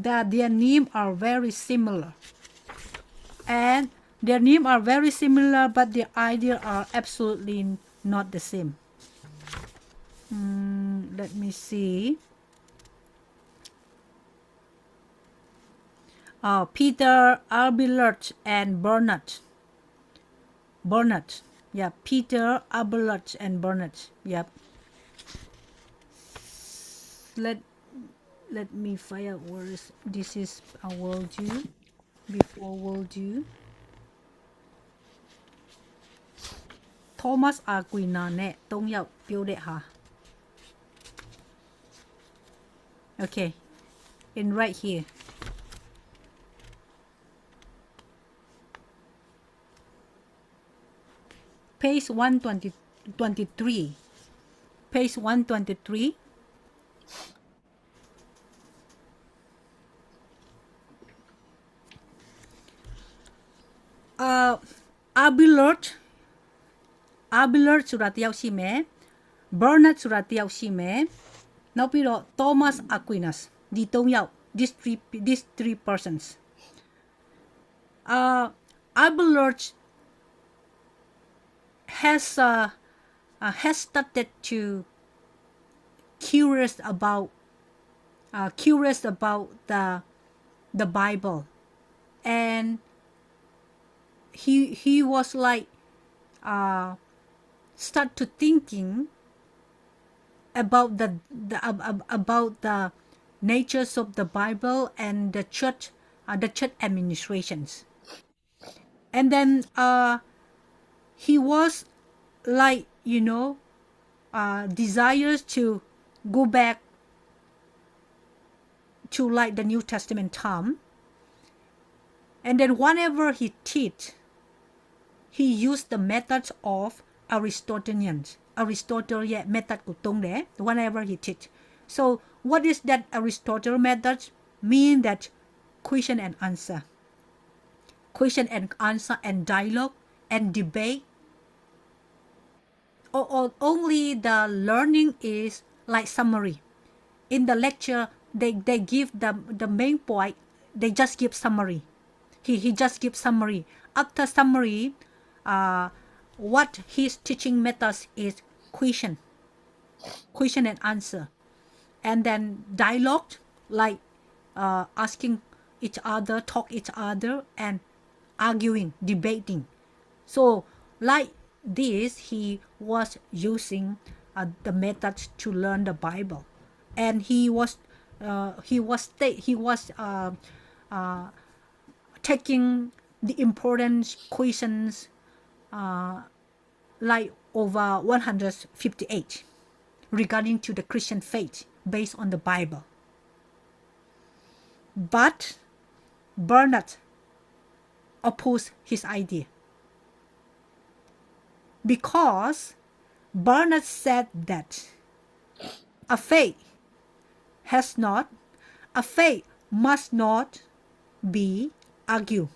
that their names are very similar. And their names are very similar, but their ideas are absolutely not the same. Let me see. Peter, Abelard, and Bernard. Yeah, Peter, Abelard, and Bernard. Yep. Let me find out where is this is a worldview. Before worldview. Thomas Aquina နဲ့3ယောက်ပြောတဲ့ဟာ Okay, in right here. Page 123. Page 123. Abelard ဆိုတာတယောက်ရှိမယ် Bernard ဆိုတာတယောက်ရှိမယ် နောက်ပြီးတော့ Thomas Aquinas ဒီ3ယောက် these three persons. Abelard has started to curious about the Bible, and he was like start to thinking about the natures of the Bible and the church administrations. And then he was like, desires to go back to like the New Testament time. And then whenever he teach, he used the methods of Aristotle method của Tông Đế whenever he teach. So what is that Aristotle method? Mean that question and answer and dialogue and debate. Only the learning is like summary. In the lecture, they give the main point. They just give summary. He just gives summary. After summary, what his teaching methods is question and answer, and then dialogue, like asking each other, talk each other, and arguing, debating. So like this, he was using the methods to learn the Bible, and he was taking the important questions like over 158 regarding to the Christian faith based on the Bible. But Bernard opposed his idea, because Bernard said that a faith must not be argued,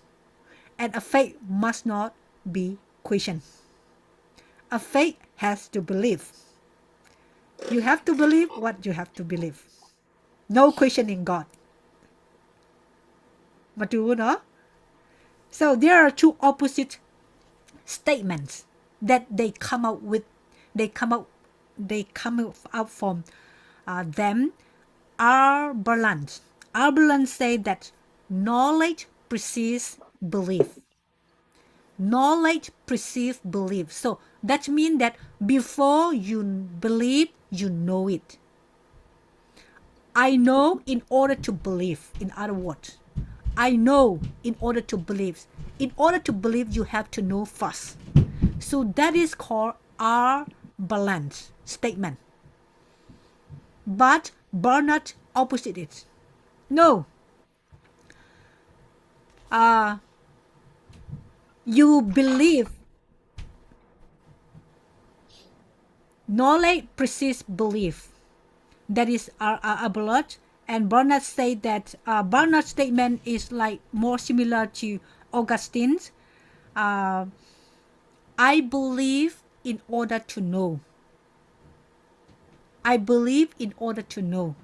and a faith must not be questioned. A faith has to believe. You have to believe what you have to believe. No questioning God. But do you know? So there are two opposite statements that they come out with. They come out from them. Arberland say that knowledge precedes belief. Knowledge precedes belief. So that means that before you believe, you know it. I know in order to believe. In other words, I know in order to believe. In order to believe, you have to know first. So that is called Arberland statement. But Bernard opposite it. No. You believe. Knowledge precedes belief. That is Abelard. And Bernard say that Bernard's statement is like more similar to Augustine's. I believe in order to know. I believe in order to know.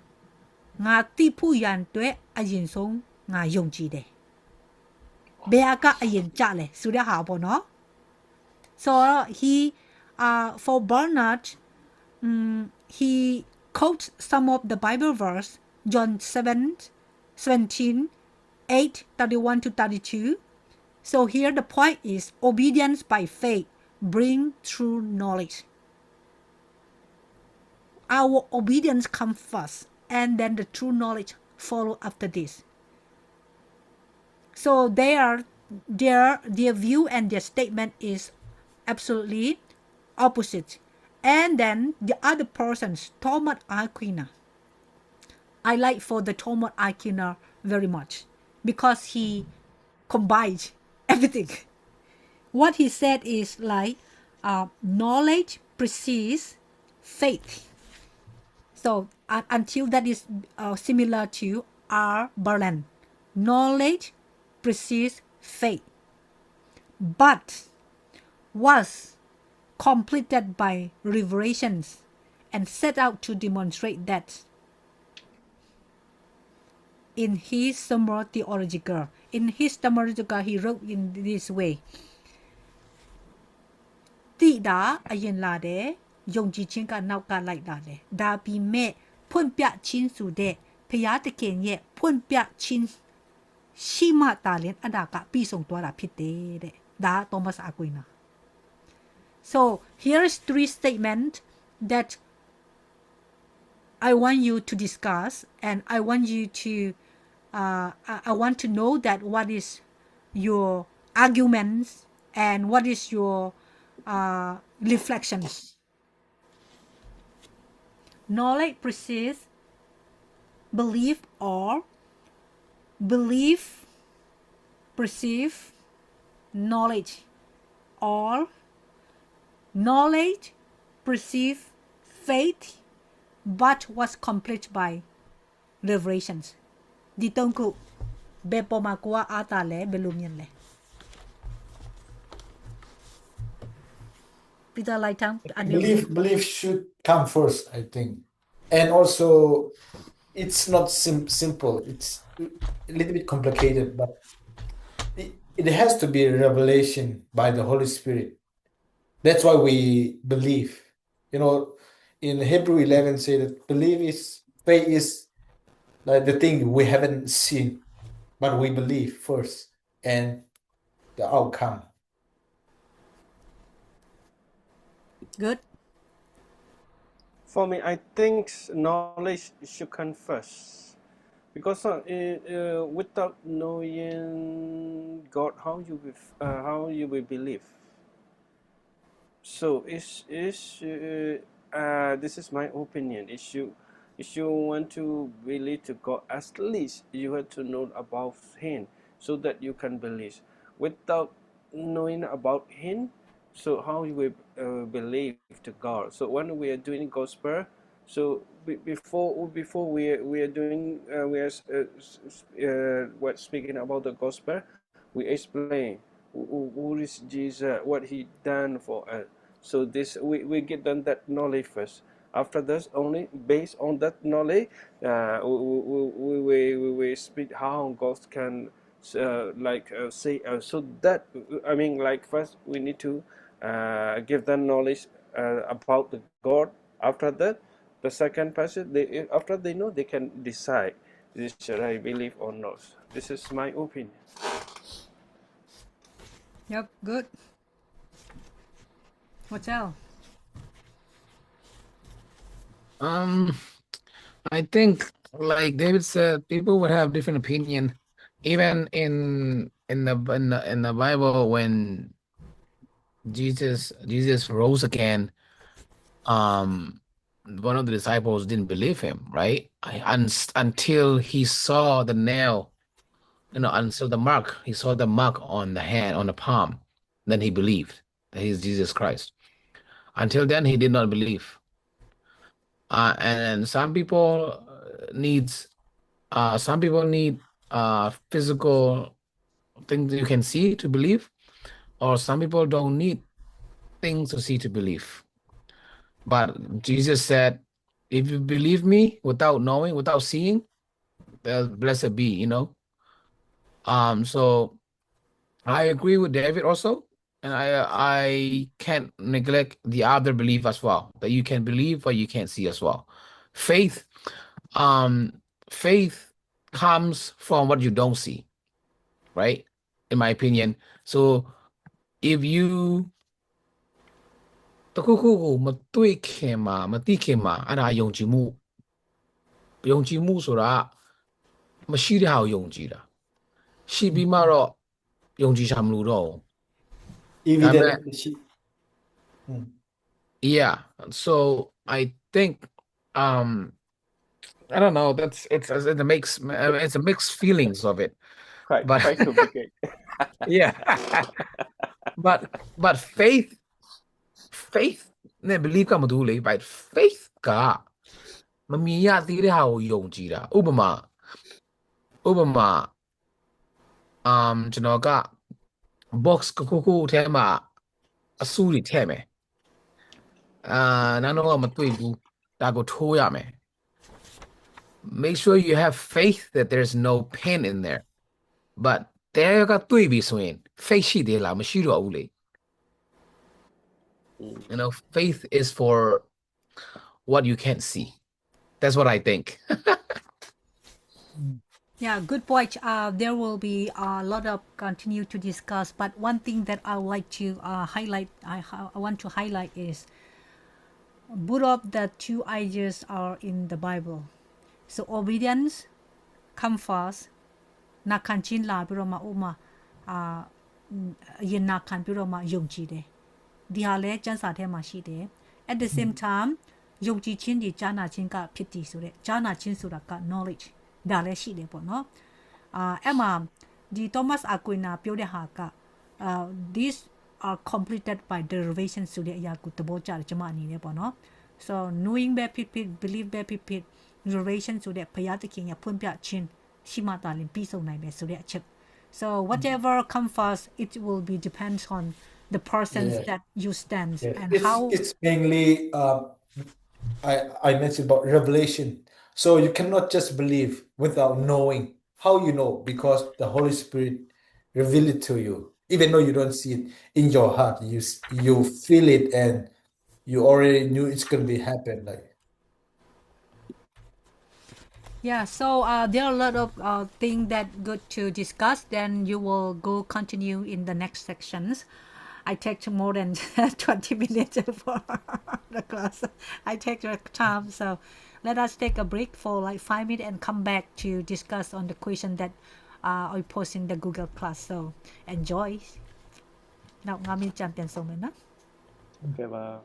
ငါတိဖို့ရန်အတွက်အရင်ဆုံးငါယုံကြည်တယ်ဘယ်ကအရင်ကြလဲဆိုတဲ့ဟာပေါ့နော် so he for Bernard he quotes some of the Bible verse John 7:17 8:31 to 32 so here the point is obedience by faith bring true knowledge our obedience comes first and then the true knowledge follow after this so their view and their statement is absolutely opposite and then the other persons Thomas Aquina I like for the Thomas Aquina very much because he combines everything what he said is like knowledge precedes faith so until that is similar to R. Berlin knowledge precedes faith but was completed by revelations and set out to demonstrate that in his Summer Theological. In his Theological, he wrote in this way. တိတာအရင်လာတယ်ယုံကြည်ခြင်းကနောက်ကလိုက်လာတယ်ဒါပေမဲ့ဖွင့်ပြခြင်းဆိုတဲ့ဖျားသခင်ရဲ့ဖွင့်ပြခြင်းရှိမှတာလင်အဒါကပြီးဆုံးသွားတာဖြစ်တယ်တဲ့ဒါ Thomas Aquina so here is three statements that I want you to discuss and I want you to I want to know that what is your arguments and what is your reflections knowledge precedes belief or belief perceive knowledge or knowledge perceive faith but was complete by revelations ဒီသုံးခုဘယ်ပေါ်မှာကိုကအားတာလဲဘယ်လိုမြင်လဲ Peter Lightown belief should come first I think and also it's not simple it's a little bit complicated but it has to be a revelation by the Holy Spirit that's why we believe you know in Hebrew 11 say that faith is like the thing we haven't seen but we believe first and the outcome good For me, I think knowledge should come first, because without knowing God, how you will believe. So this is my opinion. If you want to believe to God, at least you have to know about Him, so that you can believe. Without knowing about Him, so how you will believe to God. So when we are doing gospel, so before we are doing what speaking about the gospel, we explain who is Jesus, what He done for us. So this we get done that knowledge first. After this, only based on that knowledge, we speak how God can say so that I mean like first we need to give them knowledge about the God. After that, the second passage, after they know, they can decide this should I believe or not. This is my opinion. Yep, good. What else? I think, like David said, people would have different opinion. Even in the Bible, when Jesus rose again, one of the disciples didn't believe him, right? Until he saw the nail, until the mark, he saw the mark on the hand, on the palm, then he believed that he's Jesus Christ. Until then, he did not believe. And some people need physical things you can see to believe, or some people don't need things to see to believe. But Jesus said, If you believe me without knowing, without seeing, blessed be, So I agree with David also, and I can't neglect the other belief as well, that you can believe but you can't see as well. Faith, um, faith comes from what you don't see, right? In my opinion. So if you တခုခုကိုမတွေ့ခင်မှာမသိခင်မှာအဲ့ဒါယုံကြည်မှုဆိုတာမရှိတဲ့ဟာကိုယုံကြည်တာရှိပြီးမှတော့ယုံကြည်ချာမလို့တော့ဘူးဒါပေမဲ့ evident yeah so I think um I don't know that's it's a mixed feelings of it but Quite complicated. yeah but faith နဲ့ believe ကမတူလေ but faith ကမမြင်ရသေးတဲ့ဟာကိုယုံကြည်တာဥပမာကျွန်တော်က box တစ်ခုခုထဲမှာအဆူတွေထည့်မယ်နောက်တော့မတွေ့ဘူးဒါကိုထိုးရမယ် make sure you have faith that there's no pin in there but တဲကတွေ့ပြီဆိုရင် faith ရှိသေးလားမရှိတော့ဘူးလေ faith is for what you can't see that's what I think Yeah, good point. There will be a lot of continue to discuss, but one thing that I would like to highlight, I want to highlight is both of the two ideas are in the Bible. So obedience come first. နာခံချင်းလာပြီးတော့မှဥမာယင်နာခံပြီးတော့မှယုံကြည်တယ်ဒီဟာလဲကျမ်းစာထဲမှာရှိတယ် at the same time ယုံကြည်ခြင်းဒီကြားနာခြင်းကဖြစ်တည်ဆိုတဲ့ကြားနာခြင်းဆိုတာက knowledge ဒါလည်းရှိတယ်ပေါ့နော်အဲ့မှာဒီ Thomas Aquinas ပြောတဲ့ဟာကthese are completed by derivation ဆိုတဲ့အရာကိုသဘောကျတယ်ကျွန်မအနေနဲ့ပေါ့နော် so knowing ပဲဖြစ်ဖြစ် believe ပဲဖြစ်ဖြစ် derivation ဆိုတဲ့ဘုရားသခင်ရဲ့ဖွင့်ပြခြင်းရှိမှသာလင်ပြီးဆုံးနိုင်မယ်ဆိုတဲ့အချက် so whatever come first it will be depends on the persons that you stand and how it's mainly I mentioned about revelation so you cannot just believe without knowing how you know because the Holy Spirit reveal it to you even though you don't see it in your heart you feel it and you already knew it's going to be happen like yeah so there are a lot of things that good to discuss then you will go continue in the next sections I take more than 20 minutes for the class I take the time so let us take a break for like 5 minutes and come back to discuss on the question that I post in the Google class so enjoy now ngami champion so na Okay, well.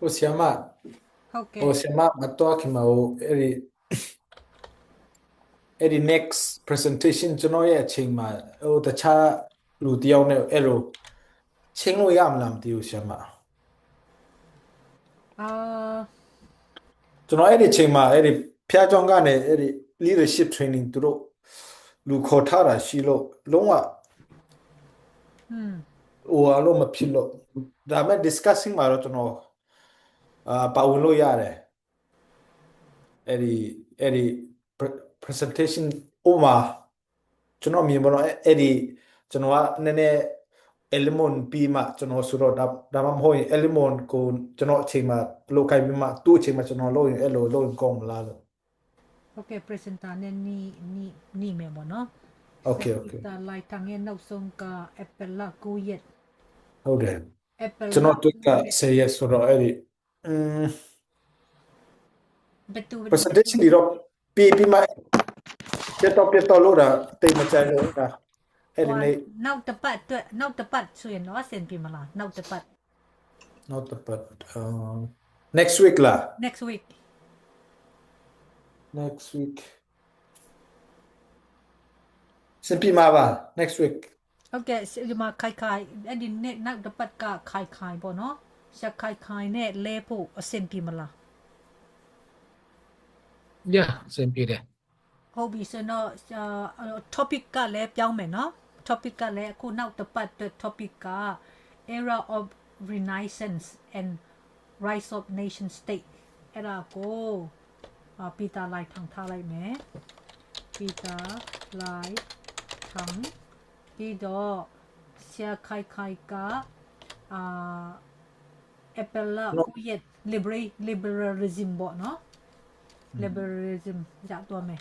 O siama Okay. o siama mato ma o eri next presentation chono ye ching ma o ta cha lu tiao ne ero ching lo yam lam ti o siama chono eri ching ma eri pya jong ga ne eri leadership training tu ro lu kho tha ra shi lo long wa o a lo ma phil lo da me discussing ma ro chono pa un lo ya re eri presentation o ma chono mi mo no eri chono wa ne ne element pi ma chono suro da ma hoi element ko chono ching ma lo kai pi ma tu ching ma chono lo lo kong la lo Okay, presenta ne ni me mo no. okay okay Ta lai tang ye nau song ka apple la ku yet.ဟုတ်တယ် Apple ကျွန် la တော်တွေ့က ku yet. say yes ဆိုတော့အဲ့ဒီ Betu presentation ဒီတော့ပြီးမှပြတ်တော့လို့တာတိတ်မကြိုက်လို့ဒါအဲ့ဒီ wan နေ့ nau tepat tu nau tepat suyen no sen pi mala. Nau tepat not the but next week လား next week. next week စင်ပြမှာပါ next week Okay, ma kai kai adi ne nau tepat ka kai kai bo no. Sa kai kai ne le po sen pi mala. Yeah, same period. ဟုတ်ပြီဆိုတော့topic ကလည်းပြောင်းမယ်နော် topic ကလည်းအခုနောက်တစ်ပတ် topic က era of renaissance and rise of nation state အဲ့ဒါကိုပီတာလိုက်ထောင်ထားလိုက်မယ်ပီတာလိုက်ထောင်ပြီးတော့ဆရာခိုင်ခိုင်ကapple ကိုရဲ့ liberalism ပေါ့နော် liberalism ရောက်တော့မယ်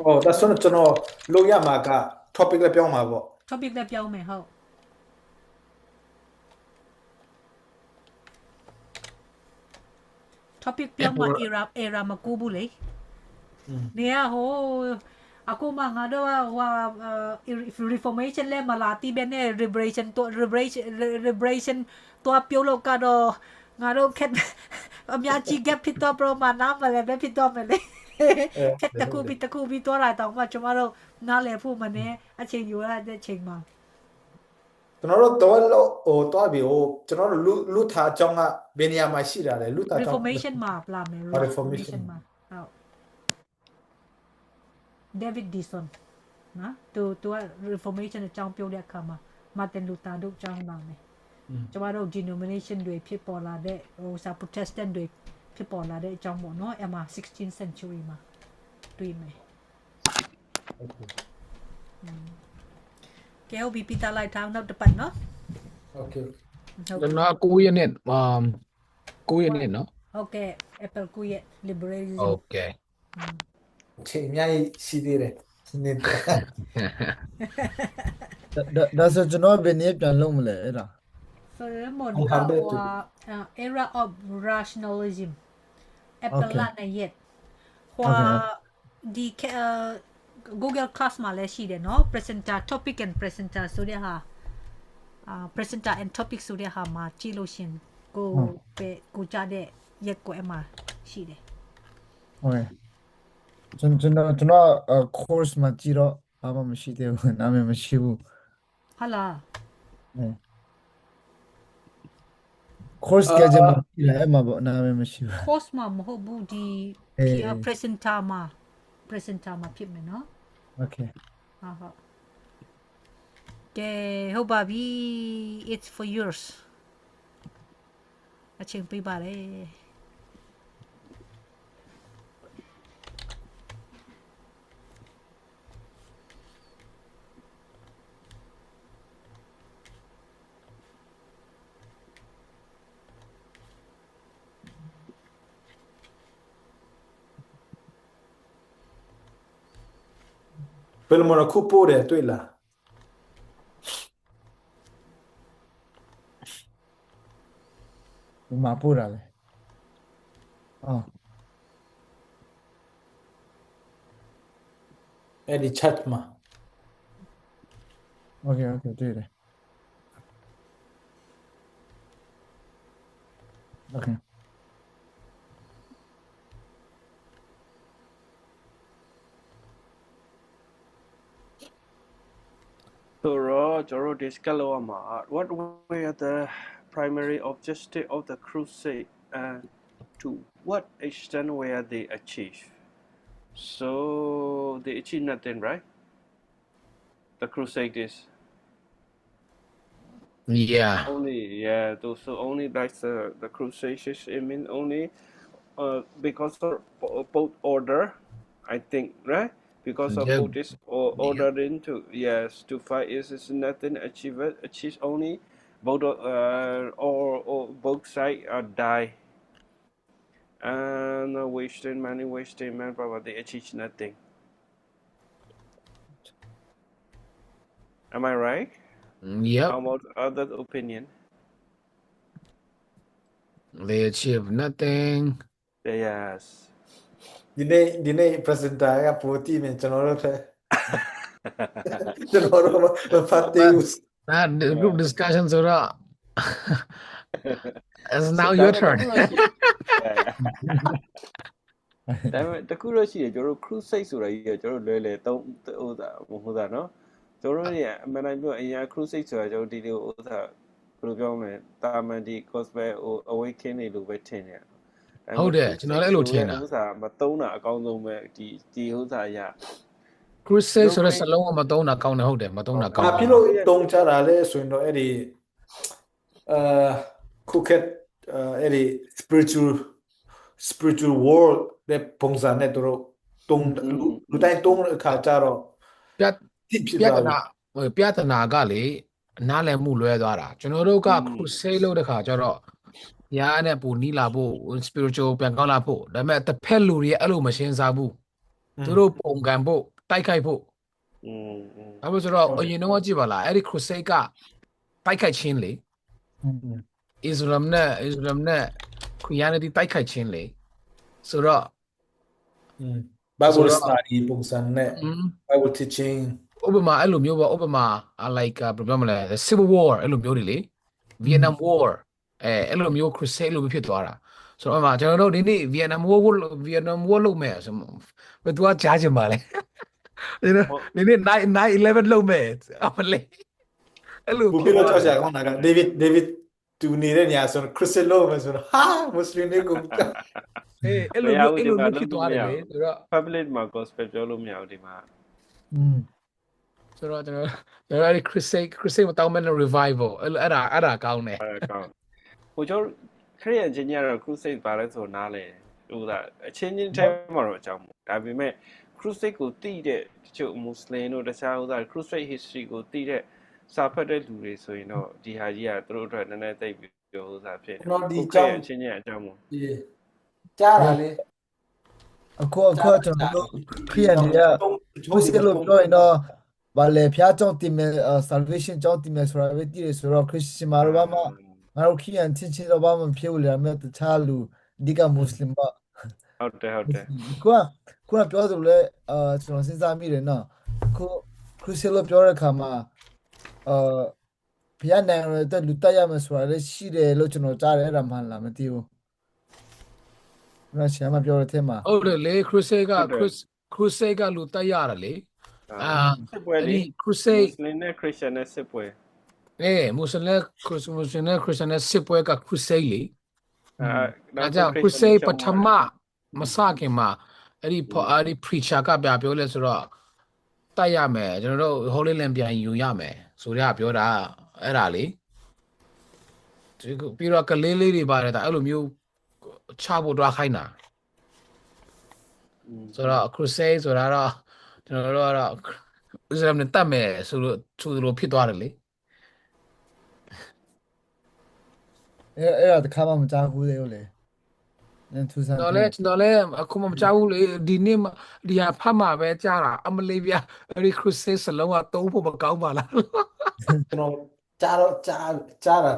อ๋อဒါဆိုတော့ကျွန်တော်လို့ရမှာက topic လည်းပြောင်းမှာပေါ့ topic လည်းပြောင်းမယ်ဟုတ် topic ပြောင်းမှာ era မကူဘူးလေနေရဟိုအခုမှငါတို့ဟို reformation လဲမလာတိပဲနဲ့ liberation ตัวပြုတ်လို့ကတော့ငါတို့ခက်အများကြီး gap ဖြစ်တော့ pro မှာနားမလဲပဲဖြစ်တော့မယ်လေခက်တကူပြီးတော့လာတော့မှကျမတို့နားလဲဖို့မနဲ့အချိန်ယူရတဲ့အချိန်မှာကျွန်တော်တို့တော့ဟိုတော့ပြီဟိုကျွန်တော်တို့လူထားအကြောင်းကဘယ်နေရာမှာရှိတာလဲလူထားအကြောင်း reformation မှာလာမယ် reformation မှာဟုတ် David Dison နော်သူက reformation အကြောင်းပြောတဲ့အခါမှာ Martin Luther တို့အကြောင်းပါမယ်ကျမတို့ denomination တွေဖြစ်ပေါ်လာတဲ့ဟိုစာ Protestant တွေဖြစ်ပေါ်လာတဲ့အကြောင်းပေါ့နော်အမှ 16th century မှာတွေ့မယ်ကဲဟုတ်ပြီပြတာလိုက်ထားနောက်တစ်ပတ်နော် Okay ကျွန်တော်9ရက်နေ့9ရက်နေ့နော်ဟုတ်ကဲ့ Apple 9ရက် liberalism Okay ချိန်အများကြီးရှိသေးတယ်နည်းဒါဆိုကျွန်တော်ဘယ်နည်းပြန်လုပ်မလဲအဲ့ဒါ so မနဟို era of rationalism Apple လာနေရက်ဟိုဒီ Google Class မှာလည်းရှိတယ်နော် presenter topic and presenter ဆိုတဲ့ဟာpresenter and topic ဆိုတဲ့ဟာမှာကြည့်လို့ရှင်ကိုကြားတဲ့ရက်ကိုအမှရှိတယ်ဟုတ်ကဲ့ကျွန်တော် course မှာကြည့်တော့ဘာမှမရှိသေးဘူးနာမည်မရှိဘူးဟာလား course ကကြမှာကြည့်လိုက်မှာပေါ့နာမည်မရှိဘူး course မှာမဟုတ်ဘူးဒီ presenter မှာဖြစ်မယ်နော် Okay ဟုတ်ကဲဟုတ်ပါပြီ it's for yours အချိန်ပေးပါလေဘယ်လိုမှခုပို့တယ်တွေ့လားဒီမှာပို့တာလေအော်အဲ့ဒီ chat မှာ Okay တွေ့တယ် Okay So, Joro discuss what were the primary objective of the crusade and to what extent were they achieved? So they achieved nothing, right? The Crusades. Yeah. So only like the Crusades. I mean only because of both order, I think, right? Because of both this order into to fight is nothing achieved only both or both sides die and wasting manpower, they achieve nothing. Am I right? Yep. How about other opinion? They achieve nothing. Yes. ဒီနေ့ presenter ကပိုတီးမယ်ကျွန်တော်တို့ထဲကျွန်တော်တို့ဖတ်သေးဘူး That group discussion so it's now your turn. ဒါပေမဲ့တခုတော့ရှိတယ်ကျွန်တော်တို့ crusade ဆိုတာကြီးကကျွန်တော်တို့လွယ်လွယ်သုံးဥစ္စာမဟုတ်တာနော်ကျွန်တော်တို့เนี่ยအမှန်တမ်းပြောအရင် crusade ဆိုတာကျွန်တော်ဒီလိုဥစ္စာဘယ်လိုပြောမလဲတာမန်ဒီ gospel awakening တွေလိုပဲထင်တယ်ဟုတ်တယ်ကျွန်တော်လည်းအဲ့လိုထင်တာဥစ္စာမသုံးတာအကောင်းဆုံးပဲဒီဥစ္စာအရာ crusade ဆိုတဲ့စလုံးကမသုံးတာကောင်းတယ်ဟုတ်တယ်မသုံးတာကောင်းတယ်ဘာဖြစ်လို့တုံးချတာလဲဆိုရင်တော့အဲ့ဒီခုခက်အဲ့ဒီ spiritual world တဲ့ပုံစံနဲ့တို့တုံးလူတိုင်းတုံးတဲ့အခါကျတော့ပြဿနာကလေနားလည်မှုလွဲသွားတာကျွန်တော်တို့က crusade လုပ်တဲ့ခါကျတော့ညာနဲ့ပူနီးလာဖို့ spiritual ပြန်ကောင်းလာဖို့ဒါပေမဲ့တစ်ဖက်လူတွေအဲ့လိုမရှင်းစားဘူးသူတို့ပုံကံဖို့တိုက်ခိုက်ဖို့အဲ့လိုဆိုတော့အရင်တော့ကြည့်ပါလားအဲ့ဒီ crusade ကတိုက်ခိုက်ခြင်းလေIslam နဲ့ Christianity တိုက်ခိုက်ခြင်းလေ ဆိုတော့ Bible study ပုံစံနဲ့ Bible teaching ဥပမာအဲ့လိုမျိုးပေါ့ဥပမာ like ဘယ်လိုပြောမလဲ Civil War အဲ့လိုမျိုးတွေလေ Vietnam War အဲ့လိုမျိုး crusade လိုမျိုးဖြစ်သွားတာဆိုတော့ဥပမာကျွန်တော်တို့ဒီနေ့ Vietnam War လုပ်မယ်ဆိုဘယ်သူကကြားချင်ပါလဲဒီနေ့ 9/11 လုပ်မယ်အမလေးအဲ့လို ဘူပြီးတော့ကြောက်ကြကောင်းတာက David သူနေတဲ့နေရာဆိုတော့ Crusade လို့မယ်ဆိုတော့ဟာမွတ်စလင်တွေကိုအဲ့လိုမျိုးဖြစ်သွားတယ်လေဆိုတော့ public မှာ gospel ပြောလို့မရဘူးဒီမှာဆိုတော့ကျွန်တော်အဲ့ crusade မတောင်းမဲ့ revival အဲ့ဒါကောင်းတယ်ကောင်းဟိုကျွန်တော်ခရစ်ယာန်ချင်းကတော့ crusade ပါလဲဆိုနားလေဟိုဒါအချင်းချင်းထဲမှာတော့အကြောင်းမို့ဒါပေမဲ့ crusade ကိုတည်တဲ့တချို့ Muslim တို့တခြားဟိုဒါ crusade history ကိုတည်တဲ့စာဖတ်တဲ့လူတွေဆိုရင်တော့ဒီဟာကြီးကသူတို့အတွက်နည်းနည်းသိပြီးဟိုဒါဖြစ်တယ်ဒီအကြောင်းချင်းချင်းအကြောင်းမို့ကြားတာလေအခုကျွန်တော်တို့ခရီးရနေရဘုစကလို့ပြောရင်တော့ဘာလဲဖျားကြောင့်တင်မယ် salvation ကြောင့်တင်မယ်ဆိုတာပဲတည်ရဆိုတော့ခရစ်စတန်မှာတော့ဘာမှငါတို့ခရီးရန်ချင်းချင်းတော့ဘာမှမဖြစ်ဘူးလေမဲ့တခြားလူဒီကမွတ်စလင်ပါဟုတ်တယ်ခုနပြောသလိုလဲကျွန်တော်စဉ်းစားမိတယ်နော်ခုခရစ်စတန်လို့ပြောတဲ့အခါမှာဘုရားနိုင်ငံတော်တဲ့လူတက်ရမယ်ဆိုတာလည်းရှိတယ်လို့ကျွန်တော်ကြားတယ်အဲ့ဒါမှန်လားမသိဘူး။နော်ဆရာမပြောတဲ့အထက်မှာဟုတ်တယ်လေ crusade ကလူတက်ရတယ်လေစစ်ပွဲလေ crusade မွတ်စလင်နဲ့ခရစ်ယာန်နဲ့စစ်ပွဲမွတ်စလင်နဲ့ခရစ်ယာန်နဲ့စစ်ပွဲက crusade လေဒါကြောင့် crusade ပထမမစခင်မှာအဲ့ဒီ preacher ကပြောလဲဆိုတော့တက်ရမယ်ကျွန်တော်တို့ Holy Land ပြန်ယူရမယ်ဆိုတော့ပြောတာအဲ့ဒါလေပြီးတော့ကလေးလေးတွေပါတယ်ဒါအဲ့လိုမျိုးချဖို့တွားခိုင်းတာဆိုတော့ crusade ဆိုတာတော့ကျွန်တော်တို့ကတော့ Islam နဲ့တတ်မယ်ဆိုလို့ဖြစ်သွားတယ်လေအဲ့ဒါတခါမှမကြားဘူးလေဟုတ်လေကျွန်တော်လည်းအခုမှမကြားဘူးလေဒီနေ့မှဒီဟာဖတ်မှာပဲကြားတာအမလေးပြအဲ့ဒီ crusade စလုံးကသုံးဖို့မကောင်းပါလားကျွန်တော်ကြားတာ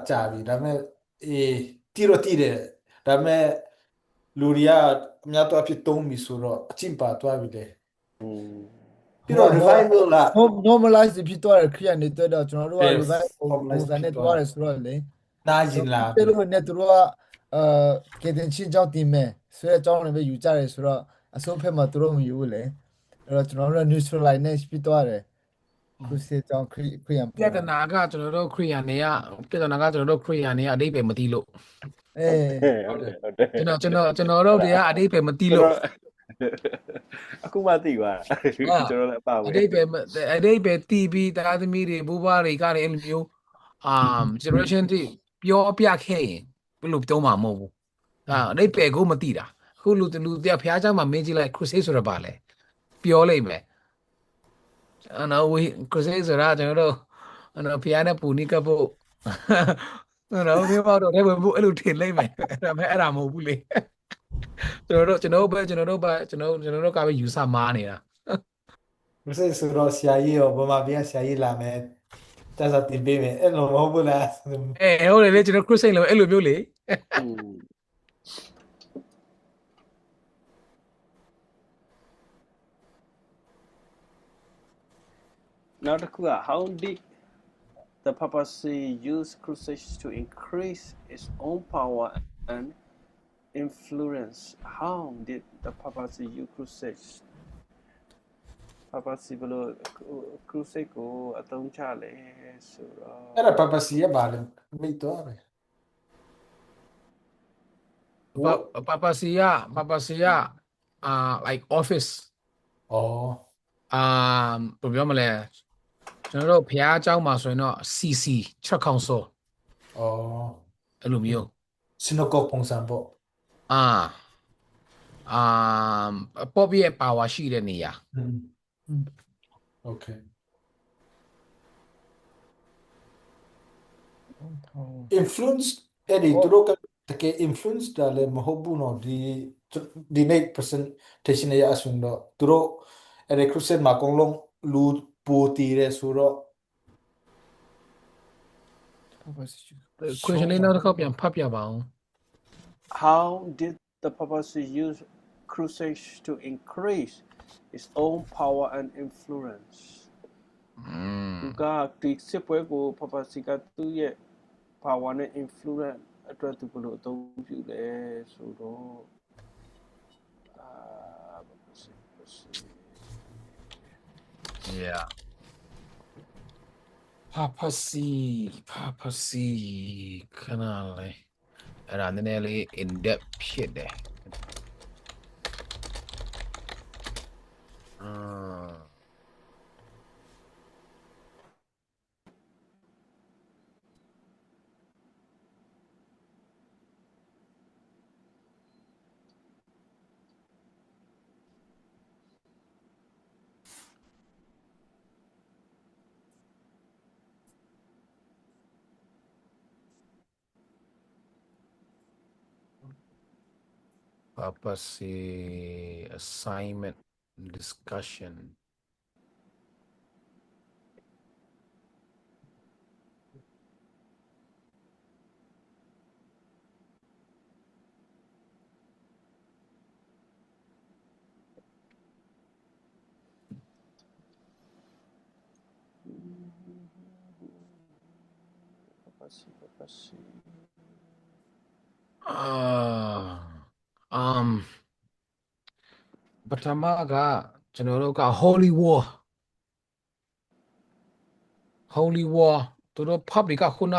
ကြားပြီဒါပေမဲ့တီးတယ်ဒါပေမဲ့လူတွေကအများတော့ဖြစ်သုံးပြီဆိုတော့အချင်းပါသွားပြီလေပြီးတော့ revival လာ normalize ဖြစ်သွားတယ်ခရီးနေတော့ကျွန်တော်တို့က revival ပုံစံနဲ့သွားတယ်ဆိုတော့လေနားကျင်လာပြီလို့နဲ့သူတို့ကကေတင်ချင်းကြောင့်တင်မယ်ဆိုတဲ့အကြောင်းလည်းပဲယူကြတယ်ဆိုတော့အစိုးဖက်မှာသူတို့မယူဘူးလေအဲ့တော့ကျွန်တော်တို့ neutralize နဲ့ဖြစ်သွားတယ်ခုစေကြောင့်ခရီးပြဿနာကကျွန်တော်တို့ခရီးနေရအတိတ်ပဲမသိလို့ဟုတ်တယ်ကျွန်တော်တို့တွေကအတိတ်ပဲမသိလို့အခုမှသိသွားတာကျွန်တော်လည်းအပါဝင်အတိတ်ပဲတီးပြီးတာသမီးတွေဘိုးဘွားတွေကလည်းအဲ့လိုမျိုးgeneration တွေပြောပြခဲ့ရင်ဘယ်လိုပြောမှာမဟုတ်ဘူးအတိတ်ပဲကိုမသိတာခုလူတရားဖျားเจ้าမှာမင်းကြီးလိုက် crusade ဆိုတော့ပါလေပြောလိုက်မယ်crusade ဆိုတာကျွန်တော်တို့ဖျားနဲ့ပူနီးကပ်ဖို့ဒီမှာတော့လည်းဘယ်လိုထင်လိုက်မယ်အဲ့ဒါမဟုတ်ဘူးလေကျွန်တော်တို့ကပဲယူဆမားနေတာမစဆိုတော့ဆရာကြီးရောဘာမှပြန်ဆရာကြီးလာမယ်တစားတင်ပေးမယ်အဲ့လိုမဟုတ်ဘူးလားဟုတ်တယ်လေကျွန်တော် crusade လို့အဲ့လိုမျိုးလေ နောက်တစ်ခုက how did the papacy use crusades to increase its own power and influence how did the papacy use crusades papacy ဘယ်လို crusade ကိုအသုံးချလဲဆိုတော့အဲ့ဒါ papacy ရပါလေမိတော့ပဲpapacy like office ဩဘယ်ပြောမလဲကျွန်တော်တို့ဖျားเจ้าမှာဆိုရင်တော့ CC Church Council အဲ့လိုမျိုး synagogue ပုံစံပေါ့ပေါ့ပြည့် power ရှိတဲ့နေရာ okay influence အဲ့ဒီသူတို့ကတကယ် influence တယ်လေမဟုတ်ဘူးနော်ဒီနေ့ presentation ရအဆွန်းတော့သူတို့အဲ့ဒီ crusade မှာအကုန်လုံးလူပိုတည်တယ်ဆိုတော့ question လေးနောက်တစ်ခေါက်ပြန်ဖတ်ပြပါအောင် how did the papacy use crusades to increase its own power and influence သူကဒီစစ်ပွဲကိုဖပါစီကသူ့ရဲ့ power နဲ့ influence အတွက်သူဘယ်လိုအသုံးပြုလဲဆိုတော့ Yeah. Papacy ခဏလေးအဲ့ဒါနည်းနည်းလေး in depth ဖြစ်တယ်Papacy assignment discussion papacy ပထမကကျွန်တော်တို့က Holy War သူတို့ public ကခုန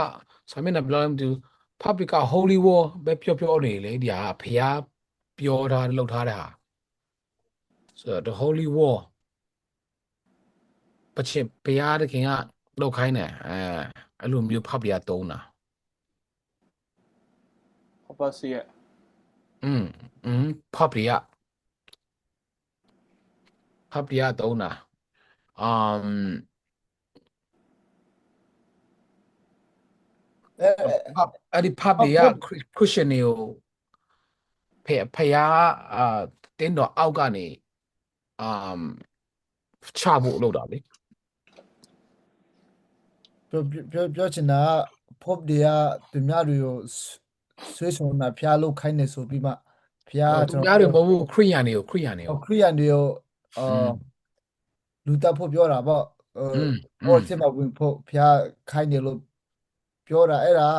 ဆာမင်းနဲ့ပြောလို့မတူ public က Holy War ပဲပြောနေလေဒီဟာဖျားပြောထားလောက်ထားတဲ့ဟာဆိုတော့ the Holy War ပချင်ဘုရားသခင်ကလောက်ခိုင်းတယ်အဲ့လိုမျိုး public ကသုံးတာ papacy ရဲ့ public ကသုံးတာအဲ့ဒီ public က Christian တွေကိုဖျားတင်းတော်အောက်ကနေချဖို့လုပ်တာလေ ပြောချင်တာက Pope တွေကသူများတွေကိုဆွေးဆောင်တာဖျားလို့ခိုင်းနေဆိုပြီးမှဖျား သူများတွေမဟုတ်ဘူးခရိယန်တွေကို ခရိယန်တွေကိုလူတက်ဖို့ပြောတာပေါ့ဘောစစ်မှာဝင်ဖို့ဖျားခိုင်းတယ်လို့ပြောတာအဲ့ဒါ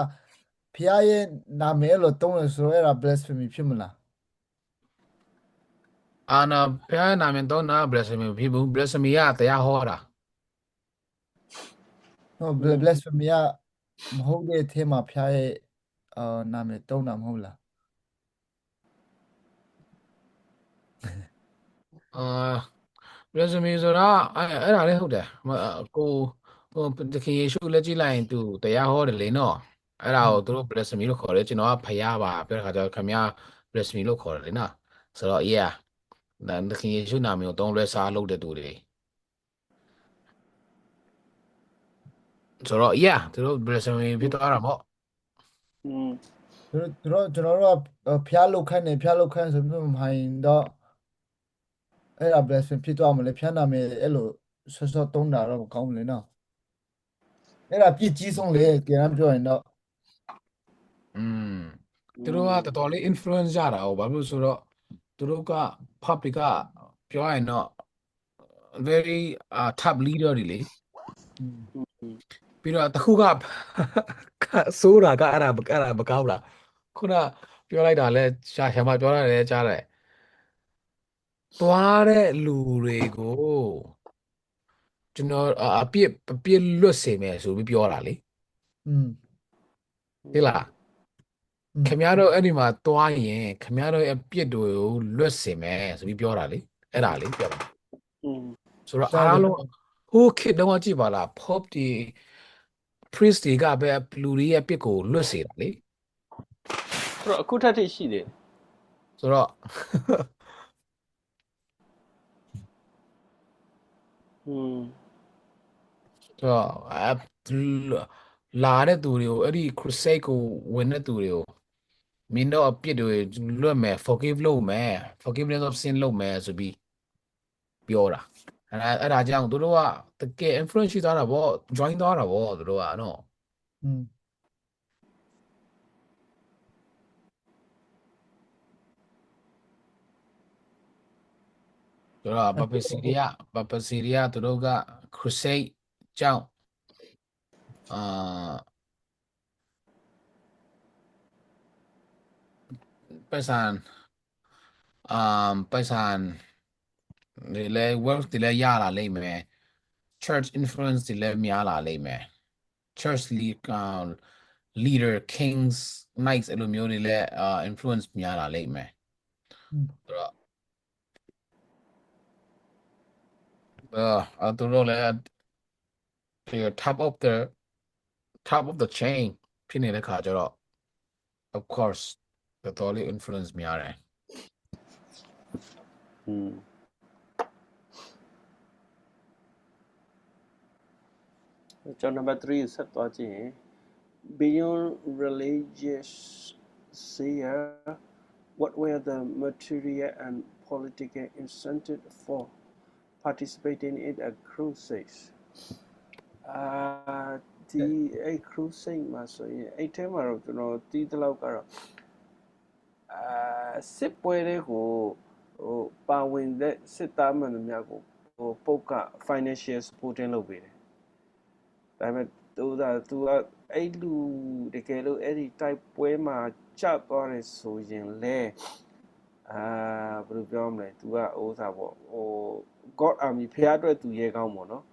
ဖျားရဲ့နာမည်လို့တုံးလို့ဆိုတော့အဲ့ဒါ blasphemy ဖြစ်မလား အာနာဖျားနာမည်သုံးတာ blasphemy ဖြစ်ဘူး blasphemy ကတရားဟောတာ ဟုတ် blasphemy ကမဟုတ်တဲ့အထက်မှာဖျားရဲ့နာမည်တုံးတာမဟုတ်လား blasphemy ဆိုတာအဲ့ဒါလည်းဟုတ်တယ်ကိုတခင်ယေရှုလက်ကြည့်လိုက်ရင်သူတရားဟောတယ်လေနော်အဲ့ဒါကိုသူတို့ blasphemy လို့ခေါ်တယ်ကျွန်တော်ကဖျားပါပြောတဲ့ခါကျတော့ခင်ဗျာ blasphemy လို့ခေါ်တယ်လေနော်ဆိုတော့ yeah တခင်ယေရှုနာမည်ကိုသုံးလွဲစားလုပ်တဲ့သူတွေဆိုတော့ yeah သူတို့ blasphemy ဖြစ်သွားတာပေါ့ကျွန်တော်တို့ဖျားလို့ခိုင်းတယ်ဖျားလို့ခိုင်းဆိုပြီးမှဟိုင်းတော့အဲ့ဒါ blasphemy ဖြစ်သွားမလဲဖျားနာမည်အဲ့လိုဆော့တုံးတာတော့မကောင်းဘူးလေနော်အဲ့ဒါပြစ်ကြီးဆုံးလေကြမ်းပြောရင်တော့သူတို့ကတော်တော်လေး influence ရတာ哦ဘာလို့ဆိုတော့သူတို့က public ကပြောရင်တော့ very top leader တွေလေပြီးတော့တခုကစိုးတာကအဲ့ဒါမကောင်းလားခုနပြောလိုက်တာလဲရှာမပြောရတယ်ကြားတယ်သွားတဲ့လူတွေကိုကျွန်တော်အပြစ်လွတ်စေမယ်ဆိုပြီးပြောတာလေဟုတ်လားခင်ဗျားတို့အဲ့ဒီမှာသွားရင်ခင်ဗျားတို့အပြစ်တွေကိုလွတ်စေမယ်ဆိုပြီးပြောတာလေအဲ့ဒါလေးပြောတာဆိုတော့အားလုံးဟိုခေတ်တုန်းကကြည့်ပါလား pop ဒီ priest တွေကပဲလူတွေရဲ့ပြစ်ကိုလွတ်စေတာလေဆိုတော့အခုထက်ထိရှိတယ်ဆိုတော့လာတဲ့သူတွေကိုအဲ့ဒီ crusade ကိုဝင်တဲ့သူတွေကိုမင်းတို့အပြစ်တွေလွတ်မယ် forgiveness of sin လုပ်မယ်ဆိုပြီးပြောတာအဲ့ဒါကြောင့်သူတို့ကတကယ် influence ရှိသွားတာပေါ့ join သွားတာပေါ့သူတို့ကနော် ဆိုတော့ပပစီရီယာသူတို့က crusade ကြောင့်အာပိုက်ဆံပိုက်ဆံတွေလည်း wealth တွေလည်းရလာလိမ့်မယ် church influence တွေလည်းများလာလိမ့်မယ် church leader kings knights အဲ့လိုမျိုးတွေလည်းinfluence များလာလိမ့်မယ်ဆိုတော့သူတို့လည်း top of the chain ဖြစ်နေတဲ့ခါကျတော့ of course တော်တော်လေး influence များတယ် ကျွန်တော် number 3 ဆက်သွားကြည့်ရင် beyond religious seer what were the material and political incentive for participating in a crusade ဒီအဲ့ crusade မှာဆိုရင်အဲ့ထဲမှာတော့ကျွန်တော်တီးတလောက်ကတော့စစ်ပွဲတွေကိုပါဝင်တဲ့စစ်သားမှန်သမျှကိုပုတ်က financial supporting လုပ်ပေးတယ်ဒါပေမဲ့သူကအဲ့လူတကယ်လို့အဲ့ဒီတိုက်ပွဲမှာကျသွားတယ်ဆိုရင်လေဘယ်လိုပြောမလဲသူကGod Army ဖျားအတွက်သူရဲကောင်းပေါ့နော်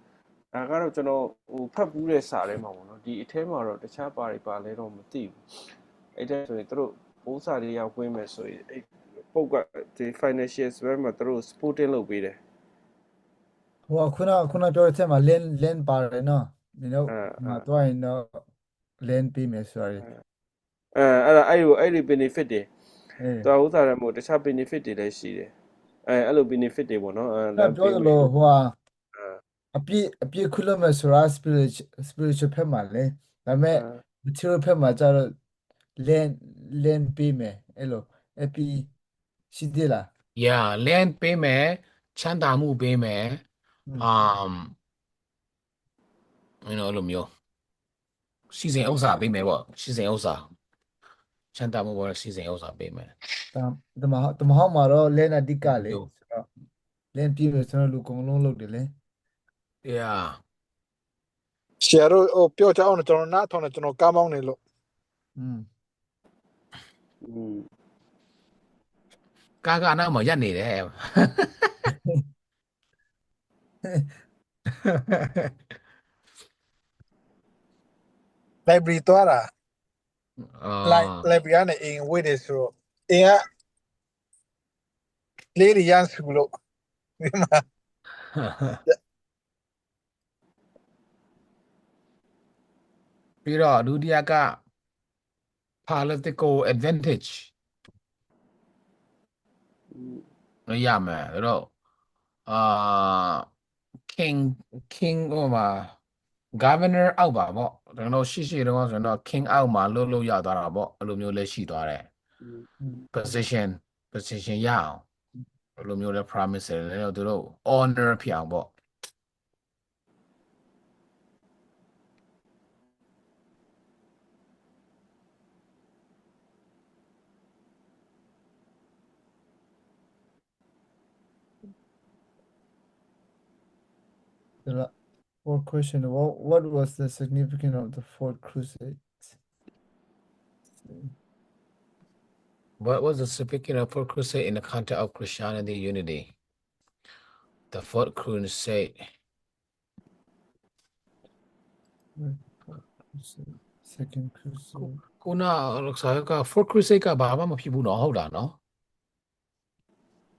ဒါကတော့ကျွန်တော်ဖတ်ဘူးတဲ့စာထဲမှာပေါ့နော်ဒီအထဲမှာတော့တခြားပါလဲတော့မသိဘူးအဲ့ဒါဆိုရင်သူတို့ပိုးစာတွေရောက်ဝင်မယ်ဆိုရင်အဲ့ပုတ်ကဒီ financial ဘက်မှာသူတို့ supporting လုပ်ပေးတယ်ဟိုခုနပြောတဲ့ထဲမှာ lane ပါတယ်နော်ဒီတော့မှာတော့ရင်တော့ lane ပြီးမယ်ဆိုရယ်အဲ့ဒီ benefit တွေတော်ဥစားတယ်မဟုတ်တခြား benefit တွေလည်းရှိတယ်အဲ့လို benefit တွေပေါ့နော်ပြောသလိုအပြည့်ခုလို့မယ်ဆိုတာ spiritual ဖက်မှာလေဒါပေမဲ့ material ဖက်မှာကျတော့ lane ပြီးမယ်အဲ့လိုအပြီးရှိသေးလား yeah land ပေးမယ်ချမ်းသာမှုပေးမယ်အဲ့လိုမျိုးစီစဉ်ဥစ္စာပေးမယ်ပေါ့စီစဉ်ဥစ္စာချမ်းသာမှုပေါ်စီစဉ်ဥစ္စာပေးမယ်တမဟောက်မှာတော့ lane အဓိကလေဆိုတော့ lane ပြီးလို့ကျွန်တော်လူကုန်လုံးလုပ်တယ်လေ yeah ဆရာတို့ပြောကြအောင်ကျွန်တော်နားထောင်တယ်ကျွန်တော်ကားမောင်းနေလို့ကားကနောက်မှာရပ်နေတယ် library သွားတာlibrary ကနေအိမ်ဝေးတယ်ဆိုတော့အိမ်ကလေးရန်စုလို့ဒီမှာ ပြီးတော့ဒုတိယက political advantage ရမယ်အဲ့တော့king ဟိုမှာ governor အောက်ပါပေါ့ကျွန်တော်ရှိတော့ဆိုတော့ king အောက်မှာလို့ရသွားတာပေါ့အဲ့လိုမျိုးလည်းရှိသွားတယ် position ရအောင်အဲ့လိုမျိုးလည်း promise လည်းသူတို့ honor ဖြစ်အောင်ပေါ့ The fourth question, what was the significance of the fourth crusades? What was the significance of fourth crusade in the context of Christianity unity? The fourth crusade. Second crusade. ခုနက fourth crusade ကဘာမှမဖြစ်ဘူးနော်ဟုတ်လားနော်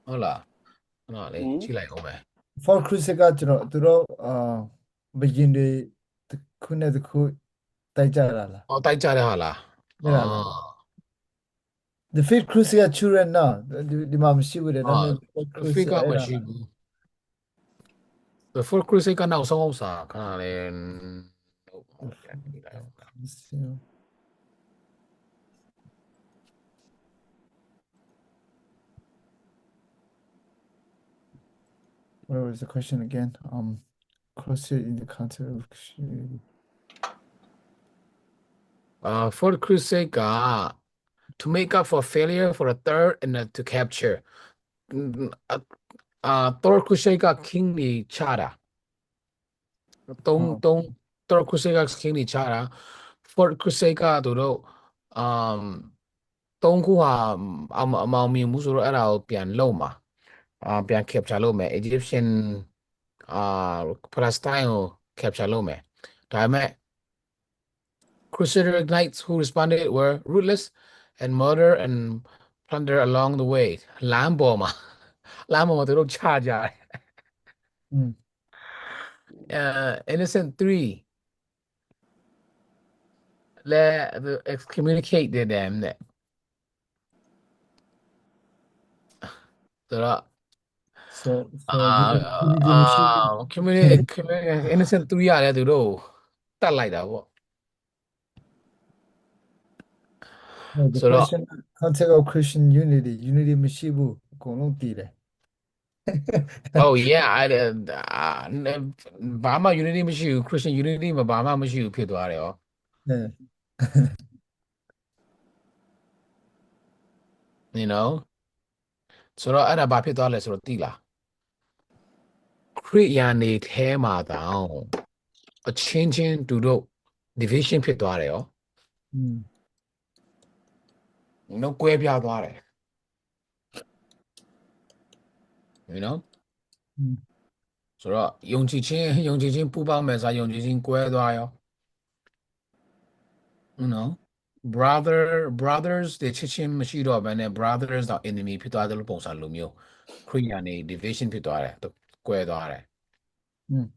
ဟုတ်လားနော်လေကြည့်လိုက်အောင်မယ် Fourth crusade ကကျွန်တော်သူတို့ဘယင်တွေခုနဲ့တခုတိုက်ကြတာလားတိုက်ကြတယ်ဟာလား The fifth crusade က children နော်ဒီမှာမရှိဘူးတဲ့ဒါပေမဲ့ fifth ကမရှိဘူး The fourth crusade ကနောက်ဆုံးဥစ္စာခဏလေး Where was the question again? Crusade in the context of Christianity. Fourth crusade က to make up for failure for a third and to capture Third Crusade က King တွေချတာသုံး Oh. သုံး Third Crusade က King တွေချတာ Fourth Crusade ကသူတို့အမ်သုံးခုဟာအမောင်မြင်မှုဆိုတော့အဲ့ဒါကိုပြန်လုံမှာပြန် capture လုပ်မယ် Egyptian Palestine ကို capture လုပ်မယ်ဒါပေမဲ့ Crusader knights who responded were ruthless and murder and plunder along the way လမ်းပေါ်မှာသူတို့ချကြတယ် Mm. Innocent 3 let excommunicated them တဲ့ဆိုတော့ So unity machine. innocent 3ရတယ်သူတို့တတ်လိုက်တာပေါ့ Theဆိုတော့ question concept of Christian unity machine ဘူးအကုန်လုံးတည်တယ် oh yeah ဘာမှ unity မရှိဘူး Christian unity မှာဘာမှမရှိဘူးဖြစ်သွားတယ်ဟော Yeah. you know ဆိုတော့အဲ့ဒါဘာဖြစ်သွားလဲဆိုတော့တိလားခရစ်ယာန်နေထဲမှာတောင်အချင်းချင်းသူတို့ division ဖြစ်သွားတယ်ဟော Mm. နော်ကွဲပြားသွားတယ် you know ဆိုတော့ယုံကြည်ခြင်းပူပေါင်းမယ်ဆိုယုံကြည်ခြင်းကွဲသွားရော you know brothers တွေချစ်ချင်းမရှိတော့ဘဲနဲ့ brothers တော့ enemy ဖြစ်သွားတယ်လို့ပုံစံလိုမျိုးခရစ်ယာန်နေ division ဖြစ်သွားတယ်ကွဲသွားတယ် Mm.